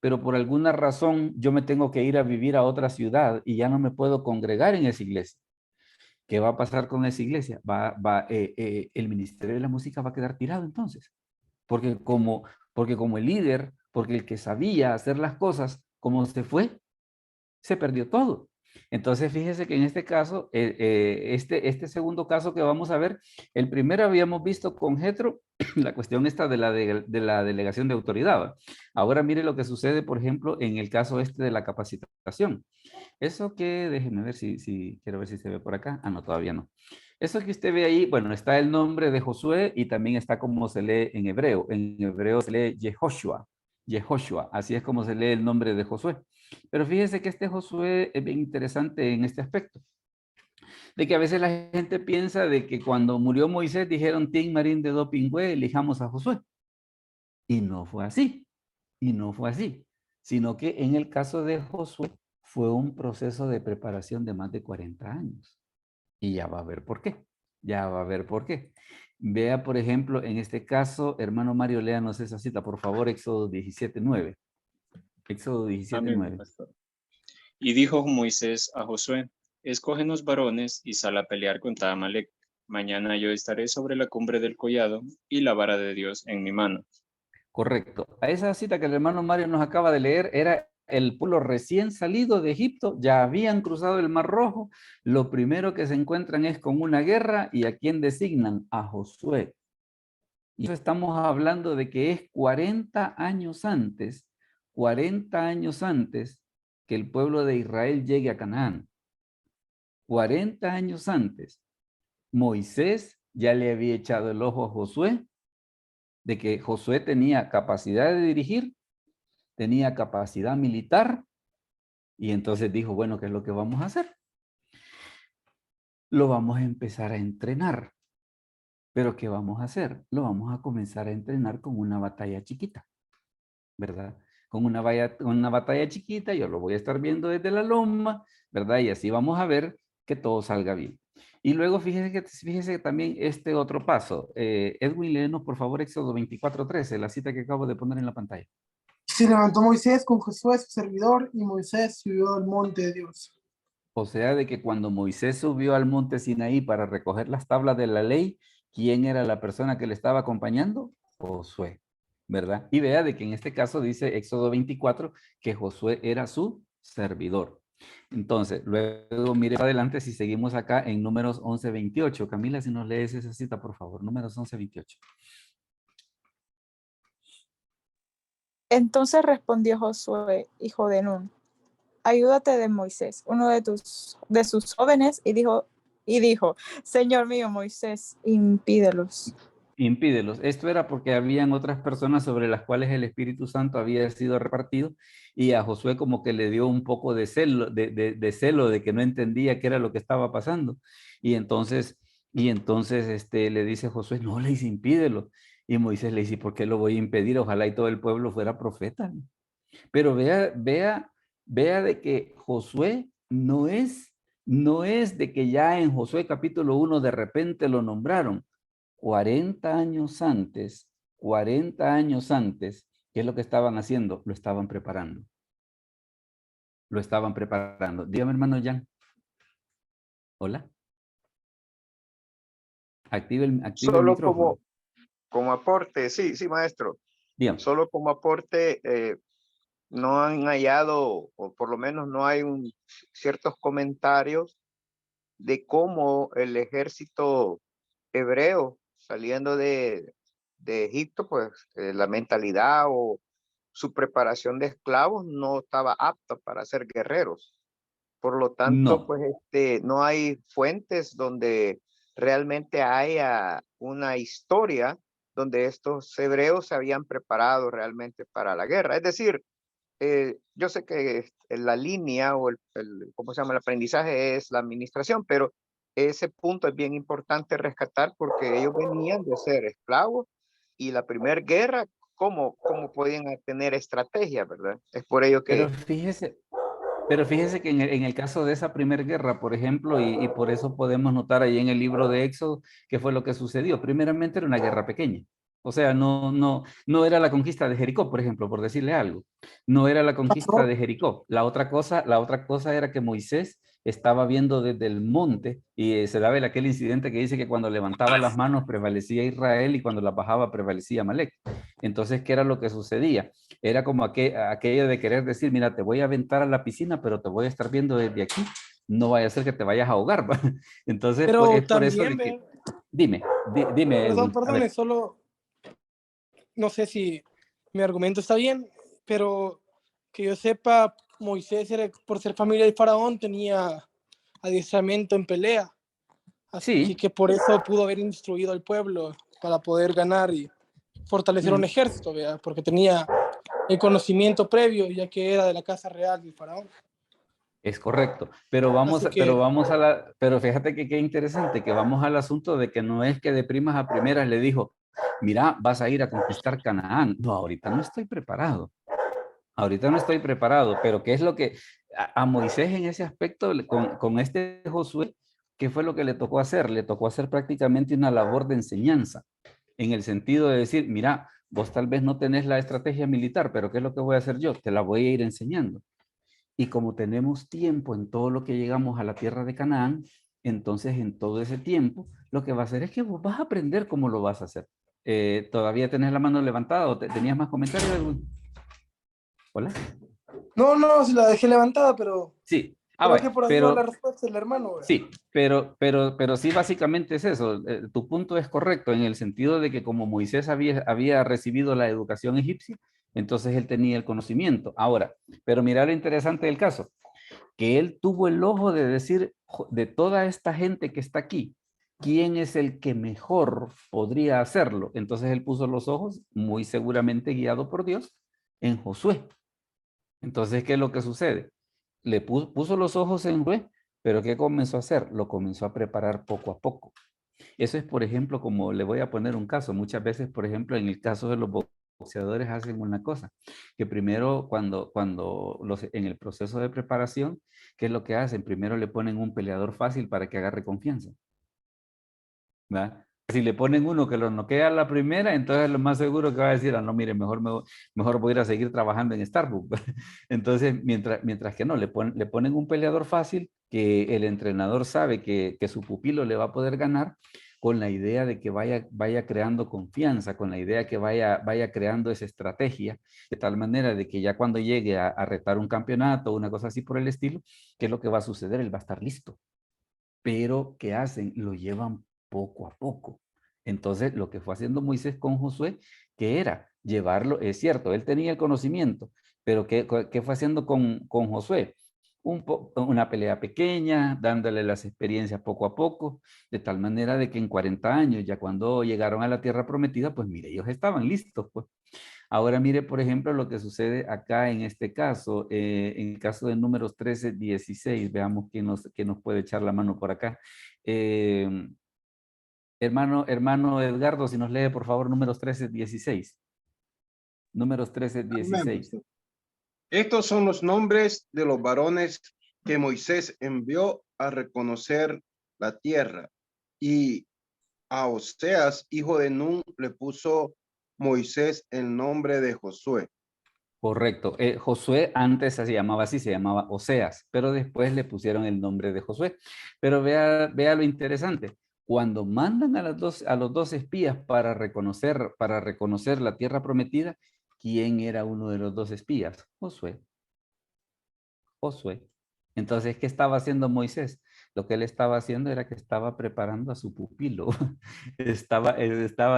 yo me tengo que ir a vivir a otra ciudad y ya no me puedo congregar en esa iglesia. ¿Qué va a pasar con esa iglesia? El ministerio de la música va a quedar tirado entonces. Porque como el líder, porque el que sabía hacer las cosas, como se fue, se perdió todo. Entonces, fíjese que en este caso, este segundo caso que vamos a ver, el primero habíamos visto con Jetro, la cuestión esta de la delegación de autoridad. ¿Va? Ahora mire lo que sucede, por ejemplo, en el caso este de la capacitación. Eso que, déjenme ver quiero ver si se ve por acá. Ah, no, todavía no. Eso que usted ve ahí, bueno, está el nombre de Josué y también está como se lee en hebreo. En hebreo se lee Yehoshua. Yehoshua, así es como se lee el nombre de Josué. Pero fíjese que este Josué es bien interesante en este aspecto. De que a veces la gente piensa de que cuando murió Moisés dijeron, Tin Marín de Dopingüe, elijamos a Josué. Y no fue así. Y no fue así. Sino que en el caso de Josué fue un proceso de preparación de más de 40 años. Y ya va a ver por qué. Ya va a ver por qué. Vea, por ejemplo, en este caso, hermano Mario, léanos esa cita, por favor, Éxodo 17:9. Éxodo 17:9. Pastor. Y dijo Moisés a Josué, escógenos varones y sal a pelear contra Amalek. Mañana yo estaré sobre la cumbre del collado y la vara de Dios en mi mano. Correcto. A esa cita que el hermano Mario nos acaba de leer era el pueblo recién salido de Egipto, ya habían cruzado el Mar Rojo, lo primero que se encuentran es con una guerra y a quién designan, a Josué. Y eso estamos hablando de que es 40 años antes que el pueblo de Israel llegue a Canaán. 40 años antes, Moisés ya le había echado el ojo a Josué, de que Josué tenía capacidad de dirigir, tenía capacidad militar, y entonces dijo, bueno, ¿qué es lo que vamos a hacer? Lo vamos a empezar a entrenar. ¿Pero qué vamos a hacer? Lo vamos a comenzar a entrenar con una batalla chiquita, ¿verdad? Con una batalla chiquita, yo lo voy a estar viendo desde la loma, ¿verdad? Y así vamos a ver que todo salga bien. Y luego fíjese también este otro paso. Edwin, léenos por favor Éxodo 24:13, la cita que acabo de poner en la pantalla. Se levantó Moisés con Josué su servidor y Moisés subió al monte de Dios. O sea, de que cuando Moisés subió al monte Sinaí para recoger las tablas de la ley, ¿quién era la persona que le estaba acompañando? Josué, ¿verdad? Y vea de que en este caso dice Éxodo 24 que Josué era su servidor. Entonces, luego mire adelante si seguimos acá en Números 11:28. Camila, si nos lees esa cita, por favor. Números 11:28. Entonces respondió Josué, hijo de Nun, ayúdate de Moisés, uno de sus jóvenes, y dijo, Señor mío, Moisés, impídelos. Impídelos. Esto era porque habían otras personas sobre las cuales el Espíritu Santo había sido repartido y a Josué como que le dio un poco de celo, de celo de que no entendía qué era lo que estaba pasando. Y entonces le dice a Josué, no, le dice, impídelo. Y Moisés le dice, ¿por qué lo voy a impedir? Ojalá y todo el pueblo fuera profeta. Pero vea de que Josué no es de que ya en Josué capítulo 1 de repente lo nombraron. 40 años antes, 40 años antes, ¿qué es lo que estaban haciendo? Lo estaban preparando. Lo estaban preparando. Dígame, hermano Jan. Hola. Active el Solo micrófono. como aporte, sí, maestro. Dígame. Solo como aporte, no han hallado, o por lo menos no hay ciertos comentarios de cómo el ejército hebreo saliendo de Egipto, pues la mentalidad o su preparación de esclavos no estaba apta para ser guerreros. Por lo tanto, No. pues no hay fuentes donde realmente haya una historia donde estos hebreos se habían preparado realmente para la guerra. Es decir, yo sé que la línea o ¿cómo se llama? El aprendizaje es la administración, pero ese punto es bien importante rescatar porque ellos venían de ser esclavos y la primera guerra, ¿cómo podían tener estrategia, verdad? Es por ello que... Pero fíjese que en el caso de esa primera guerra, por ejemplo, y por eso podemos notar ahí en el libro de Éxodo, qué fue lo que sucedió. Primeramente era una guerra pequeña. O sea, no era la conquista de Jericó, por ejemplo, por decirle algo. No era la conquista de Jericó. La otra cosa era que Moisés estaba viendo desde el monte y se daba aquel incidente que dice que cuando levantaba las manos prevalecía Israel y cuando las bajaba prevalecía Amalek. Entonces, ¿qué era lo que sucedía? Era como aquello de querer decir, mira, te voy a aventar a la piscina, pero te voy a estar viendo desde aquí. No vaya a ser que te vayas a ahogar, ¿va? Entonces, Pero es por eso también, de que... Dime, dime, Edwin. A perdón, ver. solo no sé si mi argumento está bien, pero que yo sepa, Moisés, por ser familia del faraón, tenía adiestramiento en pelea. Así Sí. que por eso pudo haber instruido al pueblo para poder ganar y fortalecer un ejército, ¿verdad? Porque tenía el conocimiento previo, ya que era de la casa real del faraón. Es correcto, pero pero fíjate que qué interesante, que vamos al asunto de que no es que de primas a primeras le dijo, mira, vas a ir a conquistar Canaán. No, ahorita no estoy preparado. Ahorita no estoy preparado, pero ¿qué es lo que a Moisés en ese aspecto, con este Josué, qué fue lo que le tocó hacer? Le tocó hacer prácticamente una labor de enseñanza, en el sentido de decir, mira, vos tal vez no tenés la estrategia militar, pero ¿qué es lo que voy a hacer yo? Te la voy a ir enseñando. Y como tenemos tiempo en todo lo que llegamos a la tierra de Canaán, entonces en todo ese tiempo, lo que va a hacer es que vos vas a aprender cómo lo vas a hacer. ¿Todavía tenés la mano levantada o tenías más comentarios, Edwin? Hola. No, se la dejé levantada, pero Sí. creo que Bueno, por ahí va la respuesta del hermano, ¿verdad? sí, pero sí, básicamente es eso. Tu punto es correcto en el sentido de que como Moisés había recibido la educación egipcia, entonces él tenía el conocimiento. Ahora, pero mira lo interesante del caso, que él tuvo el ojo de decir, de toda esta gente que está aquí, ¿quién es el que mejor podría hacerlo? Entonces él puso los ojos, muy seguramente guiado por Dios, en Josué. Entonces, ¿qué es lo que sucede? Le puso los ojos en Josué, pero ¿qué comenzó a hacer? Lo comenzó a preparar poco a poco. Eso es, por ejemplo, como le voy a poner un caso. Muchas veces, por ejemplo, en el caso de los boxeadores hacen una cosa, que primero en el proceso de preparación, ¿qué es lo que hacen? Primero le ponen un peleador fácil para que agarre confianza. ¿Va? Si le ponen uno que lo noquea a la primera, entonces lo más seguro que va a decir, no, mire, mejor voy a ir a seguir trabajando en Starbucks. Entonces, mientras que no, le ponen un peleador fácil que el entrenador sabe que su pupilo le va a poder ganar con la idea de que vaya creando confianza, con la idea que vaya creando esa estrategia, de tal manera de que ya cuando llegue a retar un campeonato o una cosa así por el estilo, ¿qué es lo que va a suceder? Él va a estar listo. Pero, ¿qué hacen? Lo llevan poco a poco. Entonces, lo que fue haciendo Moisés con Josué, que era llevarlo, es cierto, él tenía el conocimiento, pero ¿qué fue haciendo con Josué? Una pelea pequeña, dándole las experiencias poco a poco, de tal manera de que en 40 años, ya cuando llegaron a la tierra prometida, pues mire, ellos estaban listos, pues. Ahora mire, por ejemplo, lo que sucede acá en este caso, en el caso de Números 13, 16, veamos quién nos puede echar la mano por acá. Hermano Edgardo, si nos lee, por favor, Números 13, 16. Números 13, 16. Estos son los nombres de los varones que Moisés envió a reconocer la tierra. Y a Oseas, hijo de Nun, le puso Moisés el nombre de Josué. Correcto. Josué antes se llamaba así, se llamaba Oseas, pero después le pusieron el nombre de Josué. Pero vea lo interesante. Cuando mandan a los dos espías para reconocer la tierra prometida, ¿quién era uno de los dos espías? Josué. Josué. Entonces, ¿qué estaba haciendo Moisés? Lo que él estaba haciendo era que estaba preparando a su pupilo. Estaba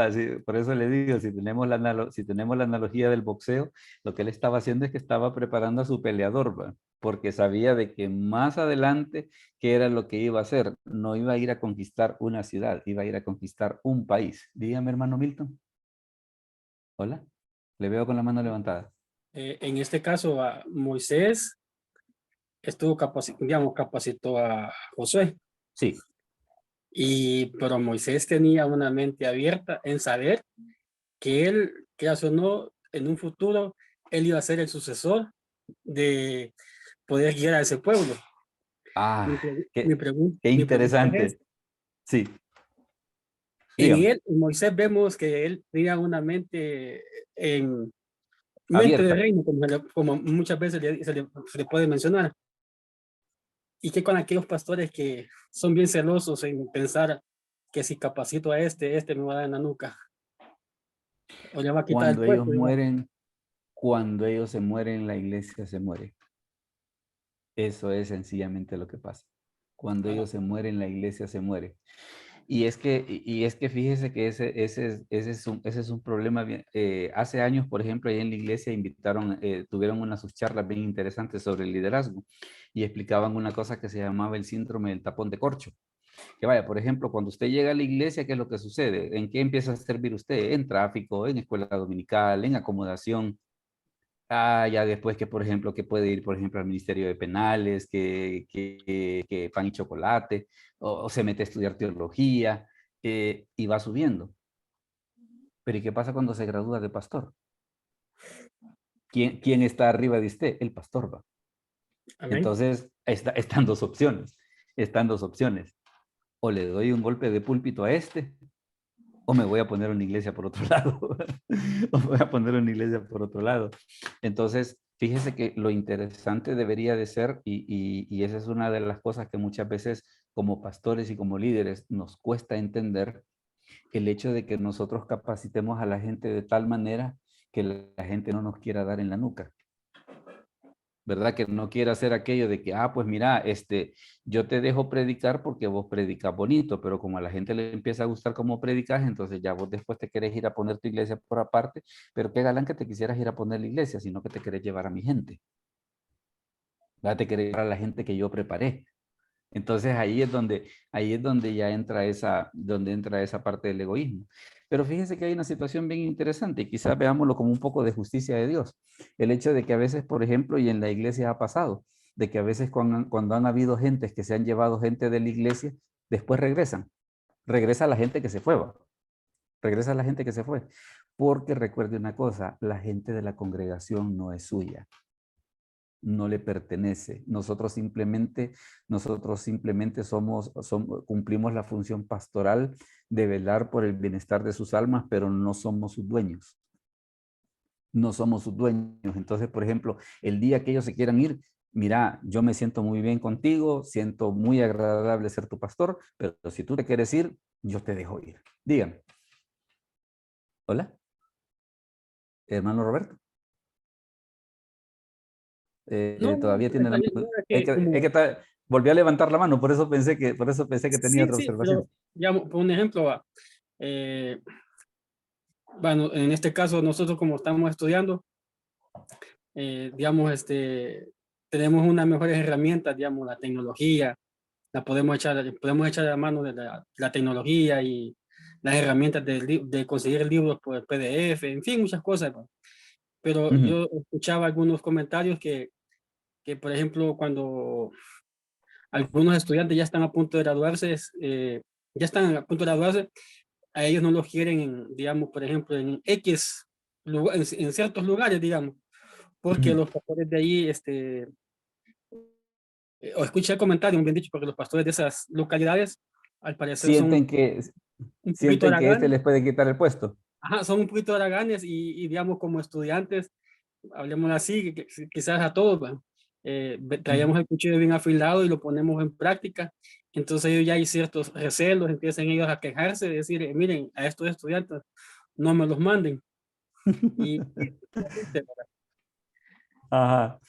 así, por eso le digo, si tenemos la analogía del boxeo, lo que él estaba haciendo es que estaba preparando a su peleador, ¿va? Porque sabía de que más adelante, ¿qué era lo que iba a hacer? No iba a ir a conquistar una ciudad, iba a ir a conquistar un país. Dígame, hermano Milton. Hola, le veo con la mano levantada. En este caso, a Moisés capacitó a Josué. Sí. Pero Moisés tenía una mente abierta en saber que él, que o no, en un futuro, él iba a ser el sucesor de poder guiar a ese pueblo. Ah, Mi qué pregunta es, interesante. Sí. en Moisés vemos que él tenía una mente mente Abierta. de reino, como muchas veces se le puede mencionar. Y que con aquellos pastores que son bien celosos en pensar que si capacito a este me va a dar en la nuca. O le va a quitar Cuando el ellos puesto. mueren, cuando ellos se mueren, la iglesia se muere. Eso es sencillamente lo que pasa. Cuando ellos se mueren, la iglesia se muere. Y es que fíjese que ese es un problema. Hace años, por ejemplo, ahí en la iglesia tuvieron unas sus charlas bien interesantes sobre el liderazgo y explicaban una cosa que se llamaba el síndrome del tapón de corcho. Que vaya, por ejemplo, cuando usted llega a la iglesia, ¿qué es lo que sucede? ¿En qué empieza a servir usted? En tráfico, en escuela dominical, en acomodación. Ya después que, por ejemplo, que puede ir, por ejemplo, al Ministerio de Penales, que pan y chocolate, o se mete a estudiar teología, y va subiendo. Pero ¿y qué pasa cuando se gradúa de pastor? ¿Quién está arriba de usted? El pastor va. Amén. Entonces, están dos opciones. Están dos opciones. O le doy un golpe de púlpito a este, o me voy a poner una iglesia por otro lado. O me voy a poner una iglesia por otro lado. Entonces, fíjese que lo interesante debería de ser, y esa es una de las cosas que muchas veces como pastores y como líderes nos cuesta entender, el hecho de que nosotros capacitemos a la gente de tal manera que la gente no nos quiera dar en la nuca. ¿Verdad? Que no quiera hacer aquello de que, pues mira, yo te dejo predicar porque vos predicas bonito, pero como a la gente le empieza a gustar cómo predicas, entonces ya vos después te querés ir a poner tu iglesia por aparte, pero qué galán que te quisieras ir a poner la iglesia, sino que te querés llevar a mi gente. ¿Verdad? Te querés llevar a la gente que yo preparé. Entonces ahí es donde ya entra esa parte del egoísmo. Pero fíjense que hay una situación bien interesante y quizás veámoslo como un poco de justicia de Dios. El hecho de que a veces, por ejemplo, y en la iglesia ha pasado, de que a veces cuando han habido gentes que se han llevado gente de la iglesia, después regresan. Regresa la gente que se fue, ¿va? Regresa la gente que se fue. Porque recuerde una cosa, la gente de la congregación no es suya. No le pertenece. Nosotros simplemente cumplimos la función pastoral de velar por el bienestar de sus almas, pero no somos sus dueños. No somos sus dueños. Entonces, por ejemplo, el día que ellos se quieran ir, mira, yo me siento muy bien contigo, siento muy agradable ser tu pastor, pero si tú te quieres ir, yo te dejo ir. Dígame. Hola. Hermano Roberto. Todavía tiene la mano. Volvió a levantar la mano, por eso pensé que tenía otra observación. Pero, digamos, por un ejemplo, bueno, en este caso nosotros como estamos estudiando, digamos, tenemos unas mejores herramientas, digamos, la tecnología, podemos echar a la mano de la tecnología y las herramientas de conseguir libros por PDF, en fin, muchas cosas. Pero yo escuchaba algunos comentarios que, por ejemplo, cuando algunos estudiantes ya están a punto de graduarse, a ellos no los quieren, digamos, por ejemplo, en X, en ciertos lugares, digamos, porque los pastores de ahí, o escuché el comentario, bien dicho, porque los pastores de esas localidades, al parecer sienten que un poquito Sienten que este haraganes. les puede quitar el puesto. Ajá, son un poquito haraganes y digamos como estudiantes, hablemos así, quizás a todos, ¿va? Traíamos el cuchillo bien afilado y lo ponemos en práctica. Entonces ellos ya hay ciertos recelos, empiezan ellos a quejarse, decir, miren, a estos estudiantes no me los manden. Y Ajá,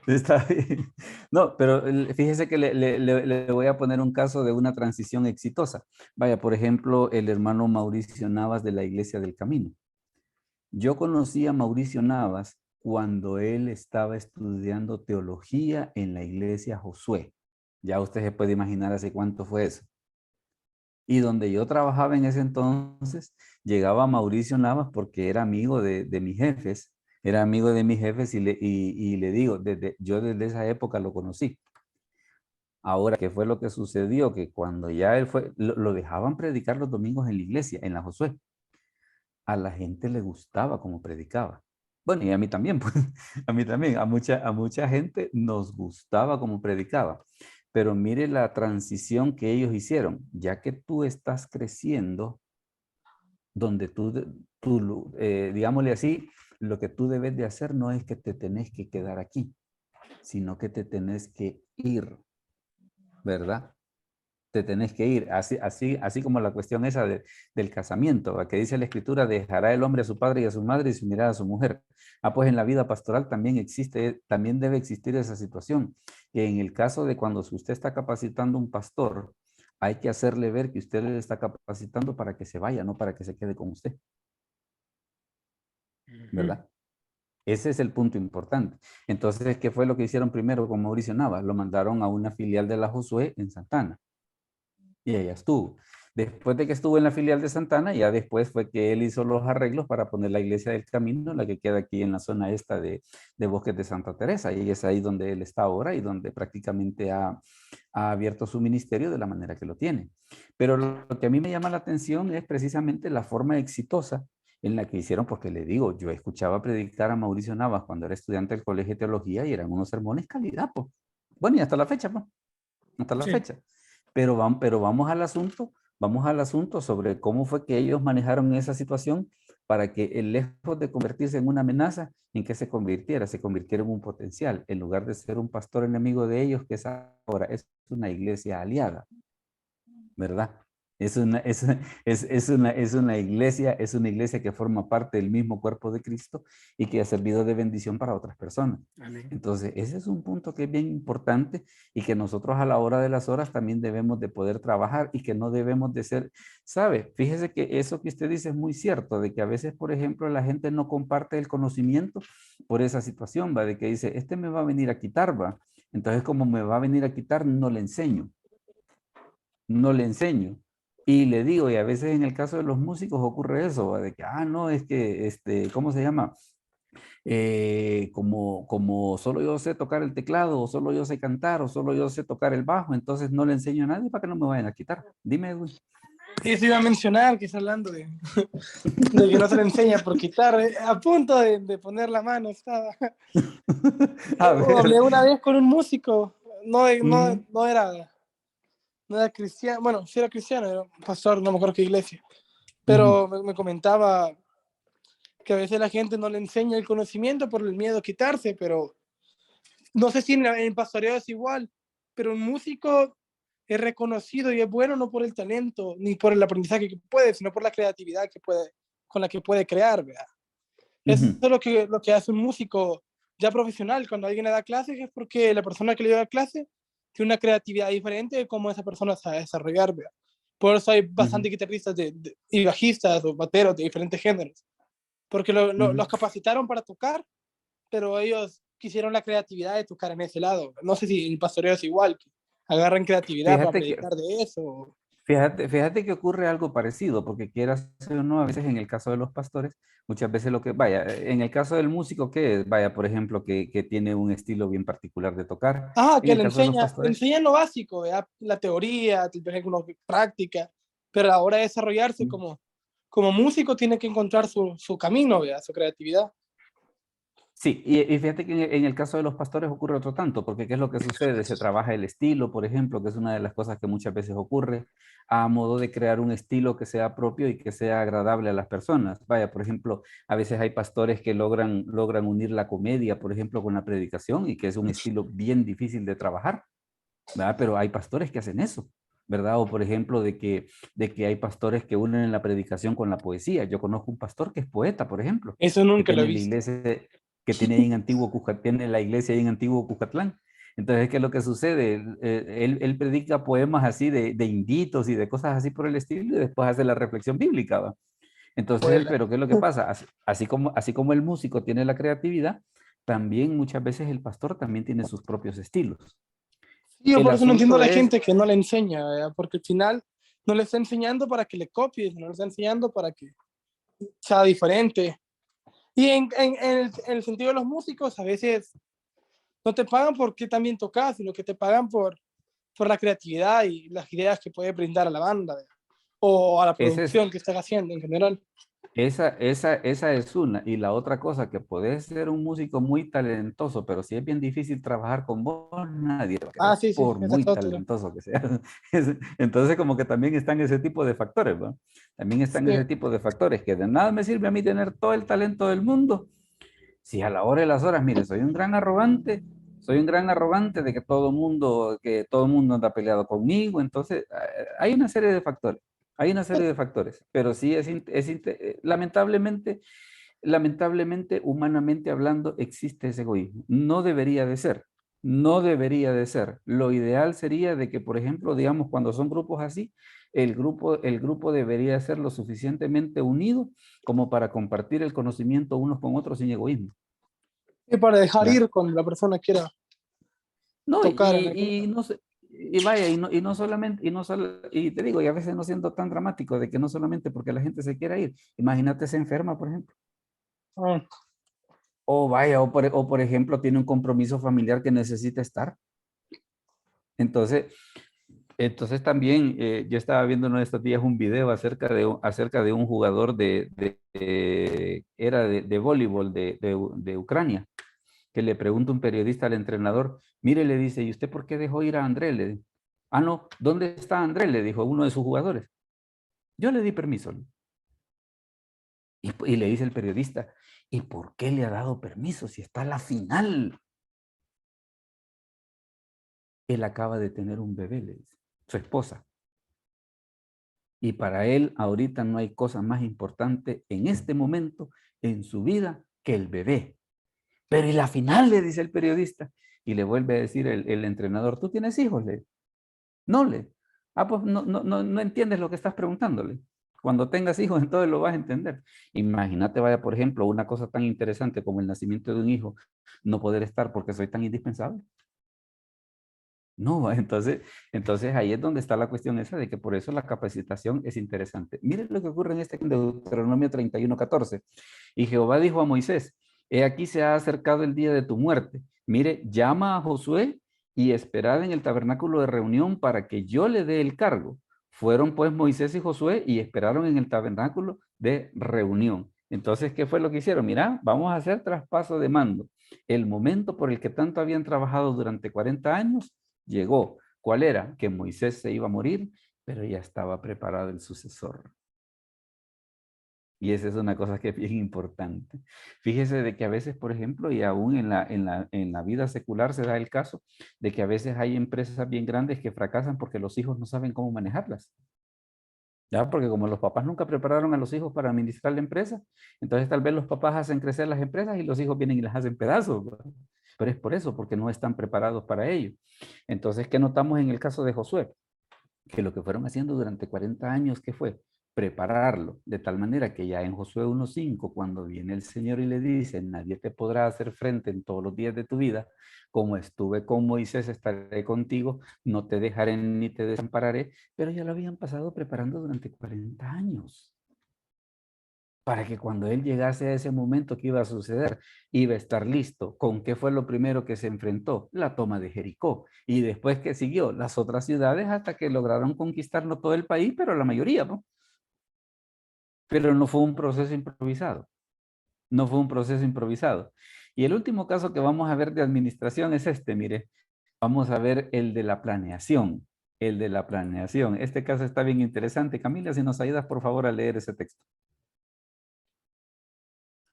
está bien. No, pero fíjese que le voy a poner un caso de una transición exitosa. Vaya, por ejemplo, el hermano Mauricio Navas de la Iglesia del Camino. Yo conocí a Mauricio Navas cuando él estaba estudiando teología en la Iglesia Josué. Ya usted se puede imaginar hace cuánto fue eso. Y donde yo trabajaba en ese entonces, llegaba Mauricio Navas porque era amigo de mis jefes, era amigo de mis jefes y le digo, yo desde esa época lo conocí. Ahora, ¿qué fue lo que sucedió? Que cuando ya él fue, lo dejaban predicar los domingos en la iglesia, en la Josué. A la gente le gustaba cómo predicaba. Bueno, y a mí también, pues, a mí también, a mucha gente nos gustaba cómo predicaba. Pero mire la transición que ellos hicieron, ya que tú estás creciendo, donde digámosle así, lo que tú debes de hacer no es que te tenés que quedar aquí, sino que te tenés que ir, ¿verdad? Te tenés que ir, así como la cuestión esa del casamiento, ¿va? Que dice la escritura, dejará el hombre a su padre y a su madre y se unirá a su mujer. Ah, pues en la vida pastoral también existe, también debe existir esa situación, que en el caso de cuando usted está capacitando un pastor, hay que hacerle ver que usted le está capacitando para que se vaya, no para que se quede con usted, ¿verdad? Ese es el punto importante. Entonces, ¿qué fue lo que hicieron primero con Mauricio Navas? Lo mandaron a una filial de la Josué en Santana. Y ella estuvo. Después de que estuvo en la filial de Santana, ya después fue que él hizo los arreglos para poner la iglesia del Camino, la que queda aquí en la zona esta de Bosques de Santa Teresa. Y es ahí donde él está ahora y donde prácticamente ha abierto su ministerio de la manera que lo tiene. Pero lo que a mí me llama la atención es precisamente la forma exitosa en la que hicieron, porque le digo, yo escuchaba predicar a Mauricio Navas cuando era estudiante del Colegio de Teología y eran unos sermones calidad, pues. Bueno, y hasta la fecha, pues. Hasta la sí. fecha. Pero vamos al asunto sobre cómo fue que ellos manejaron esa situación para que lejos de convertirse en una amenaza, ¿en qué se convirtiera? Se convirtiera en un potencial, en lugar de ser un pastor enemigo de ellos, que es ahora es una iglesia aliada, ¿verdad? Es una iglesia que forma parte del mismo cuerpo de Cristo y que ha servido de bendición para otras personas. Amén. Entonces, ese es un punto que es bien importante y que nosotros a la hora de las horas también debemos de poder trabajar y que no debemos de ser, ¿sabe? Fíjese que eso que usted dice es muy cierto, de que a veces, por ejemplo, la gente no comparte el conocimiento por esa situación, ¿va? De que dice, este me va a venir a quitar, ¿va? Entonces, como me va a venir a quitar, no le enseño. No le enseño. Y le digo, y a veces en el caso de los músicos ocurre eso, ¿va? De que, no, es que, ¿cómo se llama? Como solo yo sé tocar el teclado, o solo yo sé cantar, o solo yo sé tocar el bajo, entonces no le enseño a nadie para que no me vayan a quitar. Dime, Edwin. Eso iba a mencionar, que está hablando de que no se le enseña por quitar, a punto de poner la mano estaba. A ver. Hablé una vez con un músico, no era cristiano, bueno, sí era cristiano, era un pastor, no me acuerdo qué iglesia, pero me comentaba que a veces la gente no le enseña el conocimiento por el miedo a quitarse, pero no sé si en el pastoreo es igual, pero un músico es reconocido y es bueno no por el talento ni por el aprendizaje que puede, sino por la creatividad con la que puede crear, ¿verdad? Eso es lo que hace un músico ya profesional. Cuando alguien le da clases es porque la persona que le da clase tiene una creatividad diferente de cómo esa persona sabe desarrollar, ¿verdad? Por eso hay bastantes guitarristas y bajistas o bateros de diferentes géneros, porque los capacitaron para tocar, pero ellos quisieron la creatividad de tocar en ese lado. No sé si el pastoreo es igual, que agarran creatividad para predicar de eso. Fíjate que ocurre algo parecido, porque quieras o no, a veces en el caso de los pastores, muchas veces en el caso del músico, ¿qué es? Vaya, por ejemplo, que tiene un estilo bien particular de tocar. Que le enseña lo básico, ¿verdad? La teoría, por ejemplo, práctica, pero ahora desarrollarse como músico tiene que encontrar su camino, ¿verdad? Su creatividad. Sí, y fíjate que en el caso de los pastores ocurre otro tanto, porque ¿qué es lo que sucede? Se trabaja el estilo, por ejemplo, que es una de las cosas que muchas veces ocurre, a modo de crear un estilo que sea propio y que sea agradable a las personas. Vaya, por ejemplo, a veces hay pastores que logran unir la comedia, por ejemplo, con la predicación, y que es un estilo bien difícil de trabajar, ¿verdad? Pero hay pastores que hacen eso, ¿verdad? O por ejemplo, de que hay pastores que unen la predicación con la poesía. Yo conozco un pastor que es poeta, por ejemplo, Eso que nunca lo he tiene la visto. iglesia, que tiene ahí en Antiguo tiene la iglesia ahí en Antiguo Cucatlán. Entonces, ¿qué es lo que sucede? Él predica poemas así de inditos y de cosas así por el estilo y después hace la reflexión bíblica, ¿va? Entonces, Vuela. pero ¿qué es lo que pasa? Así como el músico tiene la creatividad, también muchas veces el pastor también tiene sus propios estilos. Yo El por eso no entiendo a asunto la es, gente que no le enseña, ¿verdad? Porque al final no le está enseñando para que le copies, no le está enseñando para que sea diferente. Y en el sentido de los músicos, a veces no te pagan porque también tocas, sino que te pagan por la creatividad y las ideas que puedes brindar a la banda, ¿verdad? O a la ese es, producción que estás haciendo en general. esa es una. Y la otra cosa, que podés ser un músico muy talentoso, pero si es bien difícil trabajar con vos, nadie te va a Ah, querer, sí, sí, por esa es muy otra. talentoso que seas. Entonces, como que también están ese tipo de factores, ¿va? También están Sí. ese tipo de factores, que de nada me sirve a mí tener todo el talento del mundo, si a la hora de las horas, mire, soy un gran arrogante de que todo mundo anda peleado conmigo, entonces hay una serie de factores, hay una serie de factores, pero sí lamentablemente, humanamente hablando, existe ese egoísmo. No debería de ser, no debería de ser. Lo ideal sería de que, por ejemplo, digamos, cuando son grupos así, el grupo debería ser lo suficientemente unido como para compartir el conocimiento unos con otros sin egoísmo. Y para dejar ¿Verdad? ir cuando la persona quiera No, tocar en algún lado. y no sé, y vaya, y no solamente, y te digo, y a veces no siendo tan dramático de que no solamente porque la gente se quiera ir, imagínate se enferma, por ejemplo, Ah, o vaya, o por ejemplo tiene un compromiso familiar que necesita estar. Entonces, también yo estaba viendo uno de estos días un video acerca de un jugador de voleibol de Ucrania, que le pregunta un periodista al entrenador, mire, le dice, ¿y usted por qué dejó ir a Andrés? Le dice, ah, no, ¿dónde está Andrés? Le dijo uno de sus jugadores. Yo le di permiso. ¿No? Y le dice el periodista, ¿y por qué le ha dado permiso si está la final? Él acaba de tener un bebé, le dice, su esposa. Y para él ahorita no hay cosa más importante en este momento en su vida que el bebé. Pero ¿y la final? Le dice el periodista. Y le vuelve a decir el entrenador, ¿tú tienes hijos? Le no le. Ah, pues no entiendes lo que estás preguntándole. Cuando tengas hijos, entonces lo vas a entender. Imagínate, vaya, por ejemplo, una cosa tan interesante como el nacimiento de un hijo, no poder estar porque soy tan indispensable. No, entonces ahí es donde está la cuestión esa de que por eso la capacitación es interesante. Miren lo que ocurre en este Deuteronomio 31:14. Y Jehová dijo a Moisés, he aquí se ha acercado el día de tu muerte. Mire, llama a Josué y esperad en el tabernáculo de reunión para que yo le dé el cargo. Fueron pues Moisés y Josué y esperaron en el tabernáculo de reunión. Entonces, ¿qué fue lo que hicieron? Mira, vamos a hacer traspaso de mando. El momento por el que tanto habían trabajado durante 40 años llegó. ¿Cuál era? Que Moisés se iba a morir, pero ya estaba preparado el sucesor. Y esa es una cosa que es bien importante. Fíjese de que a veces, por ejemplo, y aún en la vida secular se da el caso de que a veces hay empresas bien grandes que fracasan porque los hijos no saben cómo manejarlas. ¿Ya? Porque como los papás nunca prepararon a los hijos para administrar la empresa, entonces tal vez los papás hacen crecer las empresas y los hijos vienen y las hacen pedazos, ¿verdad? Pero es por eso, porque no están preparados para ello. Entonces, ¿qué notamos en el caso de Josué? Que lo que fueron haciendo durante 40 años, ¿qué fue? Prepararlo, de tal manera que ya en Josué 1:5, cuando viene el Señor y le dice, nadie te podrá hacer frente en todos los días de tu vida, como estuve con Moisés, estaré contigo, no te dejaré ni te desampararé, pero ya lo habían pasado preparando durante 40 años. Para que cuando él llegase a ese momento que iba a suceder, iba a estar listo. ¿Con qué fue lo primero que se enfrentó? La toma de Jericó. Y después que siguió las otras ciudades hasta que lograron conquistar no todo el país, pero la mayoría, ¿no? Pero no fue un proceso improvisado. No fue un proceso improvisado. Y el último caso que vamos a ver de administración es este, mire. Vamos a ver el de la planeación. El de la planeación. Este caso está bien interesante. Camila, si nos ayudas, por favor, a leer ese texto.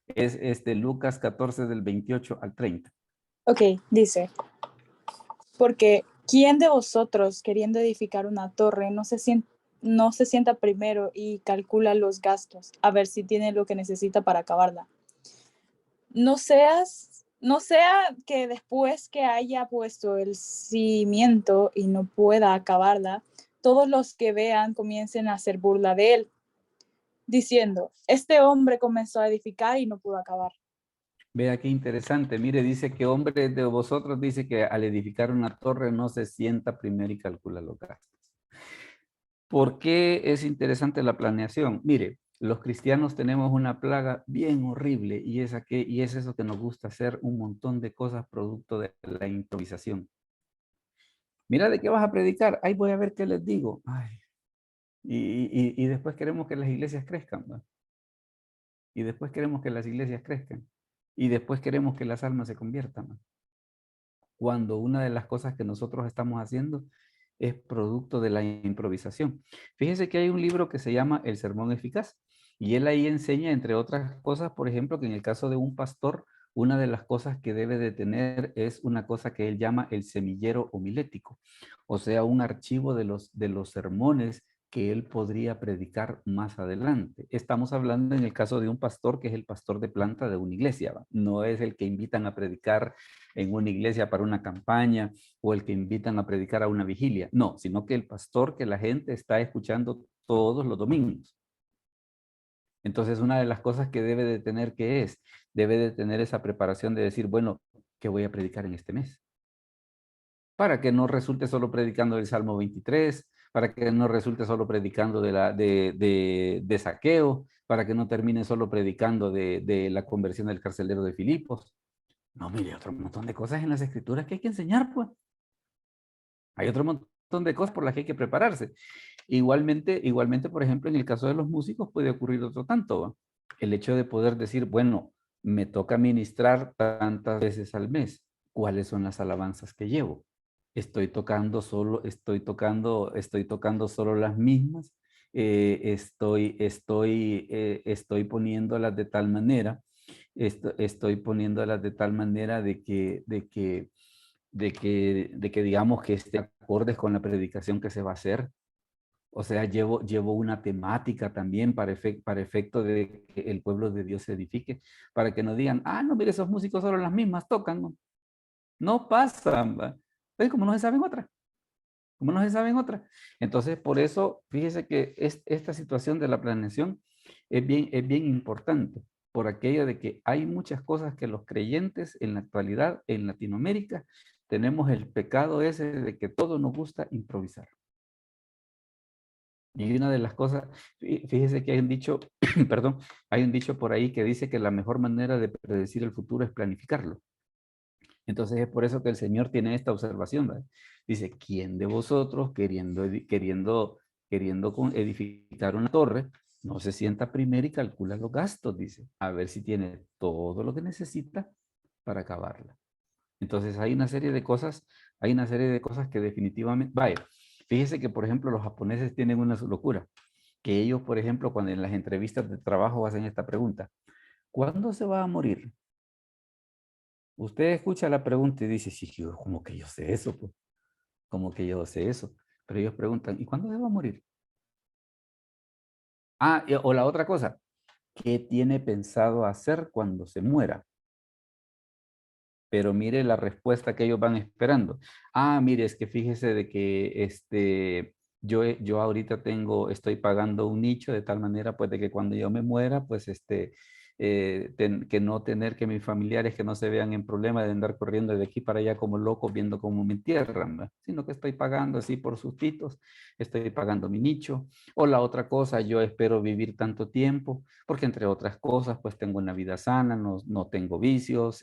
Es Lucas 14 del 28 al 30. Ok, dice, porque ¿quién de vosotros queriendo edificar una torre no se sienta primero y calcula los gastos a ver si tiene lo que necesita para acabarla? No sea que después que haya puesto el cimiento y no pueda acabarla, todos los que vean comiencen a hacer burla de él, diciendo, este hombre comenzó a edificar y no pudo acabar. Vea qué interesante. Mire, dice que hombre de vosotros dice que al edificar una torre no se sienta primero y calcula los gastos. ¿Por qué es interesante la planeación? Mire, los cristianos tenemos una plaga bien horrible y es eso que nos gusta hacer un montón de cosas producto de la improvisación. Mira, ¿de qué vas a predicar? Ahí voy a ver qué les digo. Ay. Y después queremos que las iglesias crezcan, ¿no? Y después queremos que las iglesias crezcan. Y después queremos que las almas se conviertan, ¿no? Cuando una de las cosas que nosotros estamos haciendo es producto de la improvisación. Fíjese que hay un libro que se llama El Sermón Eficaz y él ahí enseña, entre otras cosas, por ejemplo, que en el caso de un pastor, una de las cosas que debe de tener es una cosa que él llama el semillero homilético, o sea, un archivo de los sermones que él podría predicar más adelante. Estamos hablando en el caso de un pastor que es el pastor de planta de una iglesia, ¿va? No es el que invitan a predicar en una iglesia para una campaña o el que invitan a predicar a una vigilia. No, sino que el pastor que la gente está escuchando todos los domingos. Entonces, una de las cosas que debe de tener debe de tener esa preparación de decir, bueno, ¿qué voy a predicar en este mes? Para que no resulte solo predicando el Salmo 23, para que no resulte solo predicando de Saqueo, para que no termine solo predicando de la conversión del carcelero de Filipos. No, mire, otro montón de cosas en las escrituras que hay que enseñar, pues. Hay otro montón de cosas por las que hay que prepararse. Igualmente, por ejemplo, en el caso de los músicos puede ocurrir otro tanto, ¿va? El hecho de poder decir, bueno, me toca ministrar tantas veces al mes. ¿Cuáles son las alabanzas que llevo? Estoy tocando solo las mismas. Estoy poniéndolas de tal manera. Estoy poniéndolas de tal manera de que digamos que esté acordes con la predicación que se va a hacer. O sea, llevo una temática también para efecto de que el pueblo de Dios se edifique, para que no digan, ah, no, mire, esos músicos solo las mismas tocan, no, no pasan, ¿va? ¿Ves? Como no se saben otra, como no se saben otra. Entonces, por eso, fíjese que esta situación de la planeación es bien importante, por aquello de que hay muchas cosas que los creyentes en la actualidad en Latinoamérica tenemos el pecado ese de que todo nos gusta improvisar. Y una de las cosas, fíjese que hay un dicho, perdón, hay un dicho por ahí que dice que la mejor manera de predecir el futuro es planificarlo. Entonces es por eso que el Señor tiene esta observación, ¿verdad? Dice, ¿quién de vosotros queriendo edificar una torre, no se sienta primero y calcula los gastos? Dice, a ver si tiene todo lo que necesita para acabarla. Entonces hay una serie de cosas que definitivamente, vaya, fíjese que por ejemplo los japoneses tienen una locura, que ellos por ejemplo cuando en las entrevistas de trabajo hacen esta pregunta, ¿cuándo se va a morir? Usted escucha la pregunta y dice, sí, como que yo sé eso, pues, como que yo sé eso, pero ellos preguntan, ¿y cuándo se va a morir? Ah, o la otra cosa, ¿qué tiene pensado hacer cuando se muera? Pero mire la respuesta que ellos van esperando. Ah, mire, es que fíjese de que yo ahorita estoy pagando un nicho de tal manera pues de que cuando yo me muera, pues que no tener que mis familiares que no se vean en problema de andar corriendo de aquí para allá como locos viendo cómo me entierran, ¿verdad? Sino que estoy pagando así por sustitos, estoy pagando mi nicho. O la otra cosa, yo espero vivir tanto tiempo, porque entre otras cosas, pues tengo una vida sana, no tengo vicios,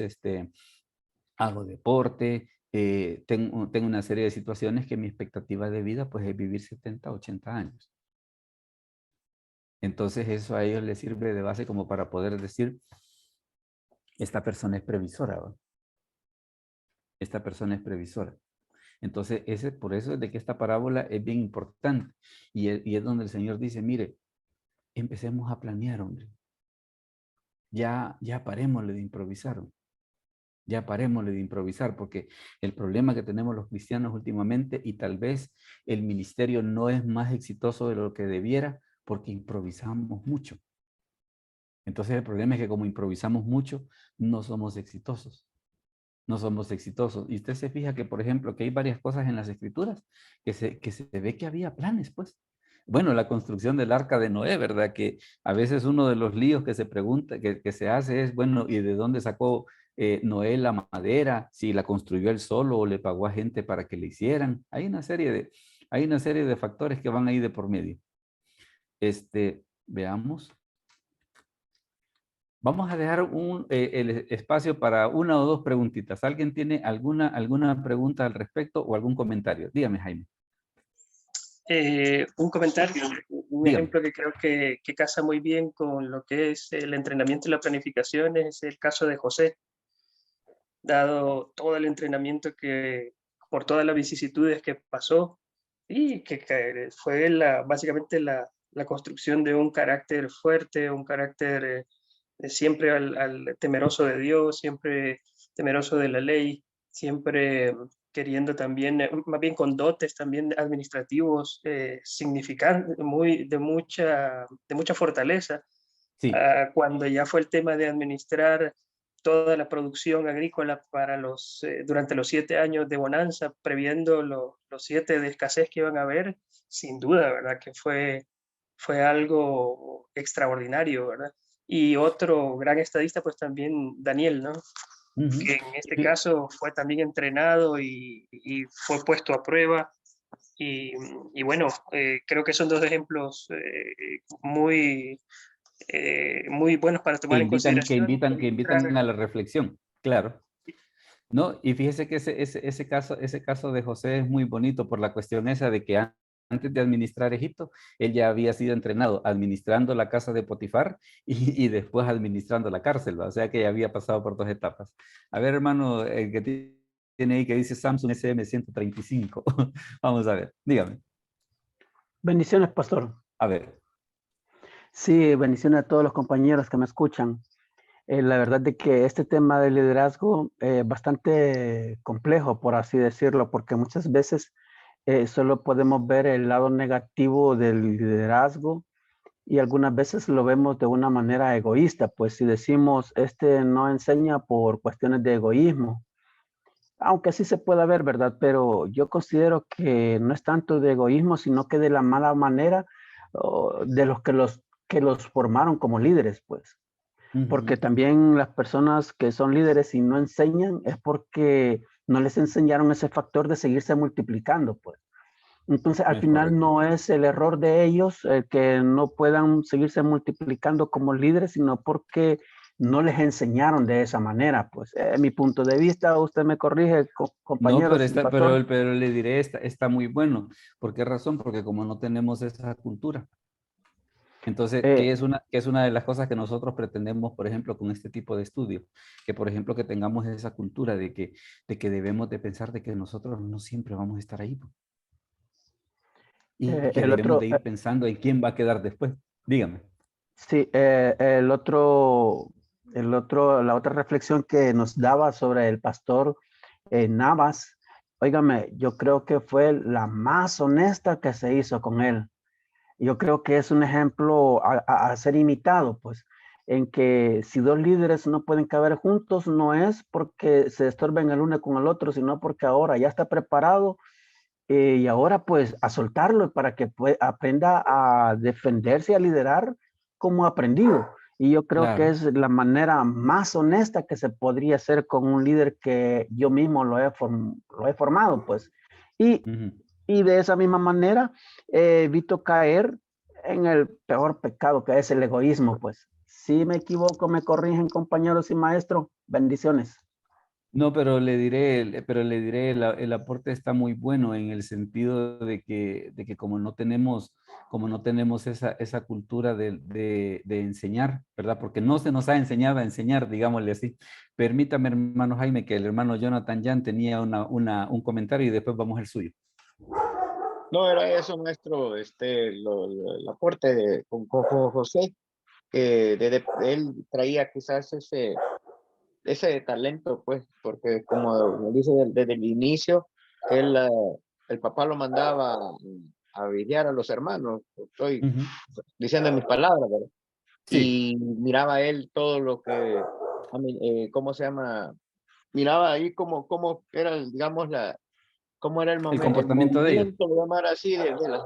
hago deporte, tengo una serie de situaciones que mi expectativa de vida pues es vivir 70, 80 años. Entonces eso a ellos les sirve de base como para poder decir, esta persona es previsora, ¿va? Esta persona es previsora. Entonces, por eso es de que esta parábola es bien importante. Y es donde el Señor dice, mire, empecemos a planear, hombre. Ya parémosle de improvisar. Ya parémosle de improvisar, porque el problema que tenemos los cristianos últimamente, y tal vez el ministerio no es más exitoso de lo que debiera, porque improvisamos mucho. Entonces el problema es que como improvisamos mucho, no somos exitosos. No somos exitosos. Y usted se fija que, por ejemplo, que hay varias cosas en las escrituras que se ve que había planes, pues. Bueno, la construcción del arca de Noé, ¿verdad? Que a veces uno de los líos que se pregunta, que se hace es, bueno, ¿y de dónde sacó Noé la madera? Si la construyó él solo o le pagó a gente para que le hicieran. Hay una serie de factores que van ahí de por medio. Veamos. Vamos a dejar el espacio para una o dos preguntitas. ¿Alguien tiene alguna pregunta al respecto o algún comentario? Dígame, Jaime. Un comentario, un Dígame. ejemplo que creo que casa muy bien con lo que es el entrenamiento y la planificación es el caso de José. Dado todo el entrenamiento por todas las vicisitudes que pasó y que fue básicamente la construcción de un carácter fuerte, un carácter siempre al temeroso de Dios, siempre temeroso de la ley, siempre queriendo también, más bien con dotes también administrativos significantes, de mucha fortaleza. Sí. Cuando ya fue el tema de administrar toda la producción agrícola durante los 7 años de bonanza, previendo los 7 de escasez que iban a haber, sin duda, ¿verdad? Que fue algo extraordinario, ¿verdad? Y otro gran estadista, pues también Daniel, ¿no? Que en este caso fue también entrenado y fue puesto a prueba. Y bueno, creo que son dos ejemplos muy buenos para tomar en consideración. Que invitan a la reflexión, claro. ¿No? Y fíjese que ese caso de José es muy bonito por la cuestión esa de que antes de administrar Egipto, él ya había sido entrenado administrando la casa de Potifar y después administrando la cárcel, ¿va? O sea que ya había pasado por 2 etapas. A ver, hermano, el que tiene ahí que dice Samsung SM135. Vamos a ver, dígame. Bendiciones, pastor. A ver. Sí, bendiciones a todos los compañeros que me escuchan. La verdad de que este tema de liderazgo es bastante complejo, por así decirlo, porque muchas veces solo podemos ver el lado negativo del liderazgo y algunas veces lo vemos de una manera egoísta, pues si decimos, no enseña por cuestiones de egoísmo, aunque sí se pueda ver, ¿verdad? Pero yo considero que no es tanto de egoísmo, sino que de la mala manera de los que los formaron como líderes, pues. Porque también las personas que son líderes y no enseñan es porque no les enseñaron ese factor de seguirse multiplicando, pues. Entonces, al final no es el error de ellos que no puedan seguirse multiplicando como líderes, sino porque no les enseñaron de esa manera, pues. Mi punto de vista, usted me corrige, compañeros. No, pero le diré, está muy bueno. ¿Por qué razón? Porque como no tenemos esa cultura. Entonces, que es una de las cosas que nosotros pretendemos, por ejemplo, con este tipo de estudio, que por ejemplo que tengamos esa cultura de que debemos de pensar de que nosotros no siempre vamos a estar ahí. Y que debemos de ir pensando en quién va a quedar después. Dígame. Sí, la otra reflexión que nos daba sobre el pastor Navas, óigame, yo creo que fue la más honesta que se hizo con él. Yo creo que es un ejemplo a ser imitado, pues, en que si 2 líderes no pueden caber juntos, no es porque se estorben el uno con el otro, sino porque ahora ya está preparado y ahora pues a soltarlo para que aprenda a defenderse y a liderar como aprendido. Y yo creo que es la manera más honesta que se podría hacer con un líder que yo mismo lo he formado, pues. Y de esa misma manera evito caer en el peor pecado que es el egoísmo, pues. Si me equivoco, me corrigen, compañeros y maestros. Bendiciones. No, pero le diré, el aporte está muy bueno en el sentido de que como no tenemos esa cultura de enseñar, ¿verdad? Porque no se nos ha enseñado a enseñar, digámosle así. Permítame, hermano Jaime, que el hermano Jonathan Jan tenía un comentario y después vamos al suyo. No, era eso, maestro, el aporte con José, él traía quizás ese talento, pues, porque como me dice desde el inicio, el papá lo mandaba a vigiar a los hermanos, estoy diciendo mis palabras, ¿verdad? Sí. Y miraba él todo lo que, ¿cómo se llama? Miraba ahí cómo era, digamos, cómo era El el comportamiento de ellos. movimiento, lo llamar así, de las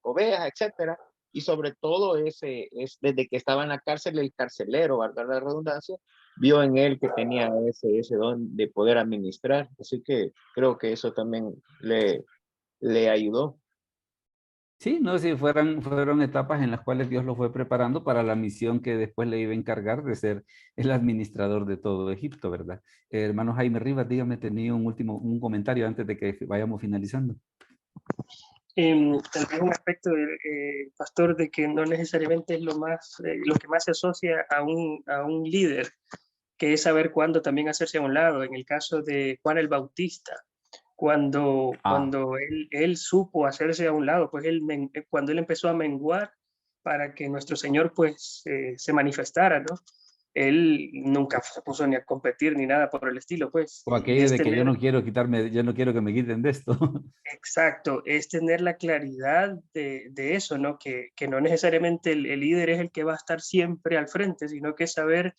ovejas, etcétera. Y sobre todo desde que estaba en la cárcel, el carcelero, valga la redundancia, vio en él que tenía ese don de poder administrar. Así que creo que eso también le ayudó. Sí, no, sí, fueron etapas en las cuales Dios lo fue preparando para la misión que después le iba a encargar de ser el administrador de todo Egipto, ¿verdad? Hermano Jaime Rivas, dígame, tenía un comentario antes de que vayamos finalizando. Tal vez un aspecto, pastor, de que no necesariamente es lo que más se asocia a un líder, que es saber cuándo también hacerse a un lado. En el caso de Juan el Bautista, cuando él supo hacerse a un lado, pues cuando él empezó a menguar para que nuestro Señor pues se manifestara, ¿no? Él nunca se puso ni a competir ni nada por el estilo, pues. O Y aquello de que yo no quiero que me quiten de esto. exacto, es tener la claridad de eso, ¿no? Que no necesariamente el líder es el que va a estar siempre al frente, sino que saber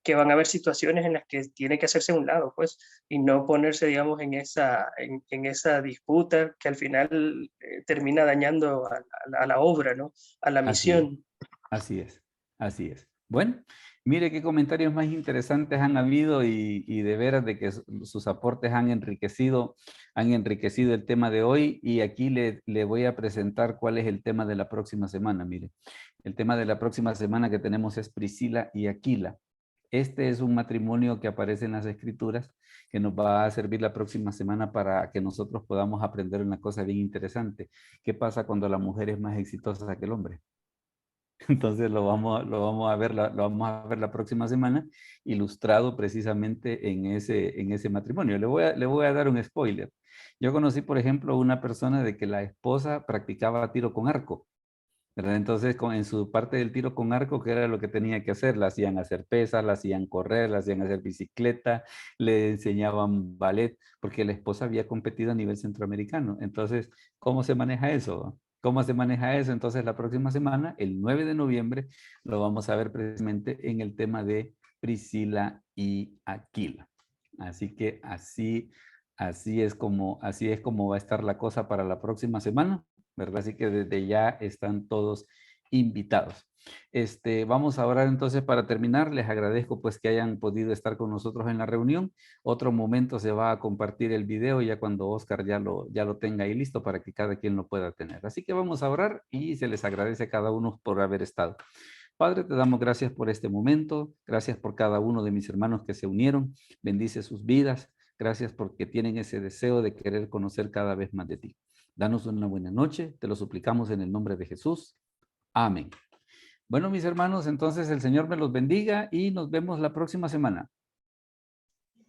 que van a haber situaciones en las que tiene que hacerse a un lado, pues, y no ponerse, digamos, en esa disputa que al final termina dañando a la obra, ¿no? A la Así es, misión. así es, así es. Bueno, mire qué comentarios más interesantes han habido y de veras de que sus aportes han enriquecido el tema de hoy y aquí le voy a presentar cuál es el tema de la próxima semana. Mire, el tema de la próxima semana que tenemos es Priscila y Aquila. Este es un matrimonio que aparece en las Escrituras que nos va a servir la próxima semana para que nosotros podamos aprender una cosa bien interesante. ¿Qué pasa cuando la mujer es más exitosa que el hombre? Entonces lo vamos a ver la próxima semana, ilustrado precisamente en ese matrimonio. Le voy a dar un spoiler. Yo conocí, por ejemplo, una persona de que la esposa practicaba tiro con arco, ¿verdad? Entonces, en su parte del tiro con arco, ¿qué era lo que tenía que hacer? La hacían hacer pesas, la hacían correr, la hacían hacer bicicleta, le enseñaban ballet, porque la esposa había competido a nivel centroamericano. Entonces, ¿cómo se maneja eso? ¿Cómo se maneja eso? Entonces, la próxima semana, el 9 de noviembre, lo vamos a ver precisamente en el tema de Priscila y Aquila. Así que así es como va a estar la cosa para la próxima semana, ¿verdad? Así que desde ya están todos invitados. Vamos a orar entonces para terminar. Les agradezco pues que hayan podido estar con nosotros en la reunión. Otro momento se va a compartir el video ya cuando Oscar ya lo tenga ahí listo para que cada quien lo pueda tener. Así que vamos a orar y se les agradece a cada uno por haber estado. Padre, te damos gracias por este momento. Gracias por cada uno de mis hermanos que se unieron. Bendice sus vidas. Gracias porque tienen ese deseo de querer conocer cada vez más de ti. Danos una buena noche, te lo suplicamos en el nombre de Jesús. Amén. Bueno, mis hermanos, entonces el Señor me los bendiga y nos vemos la próxima semana.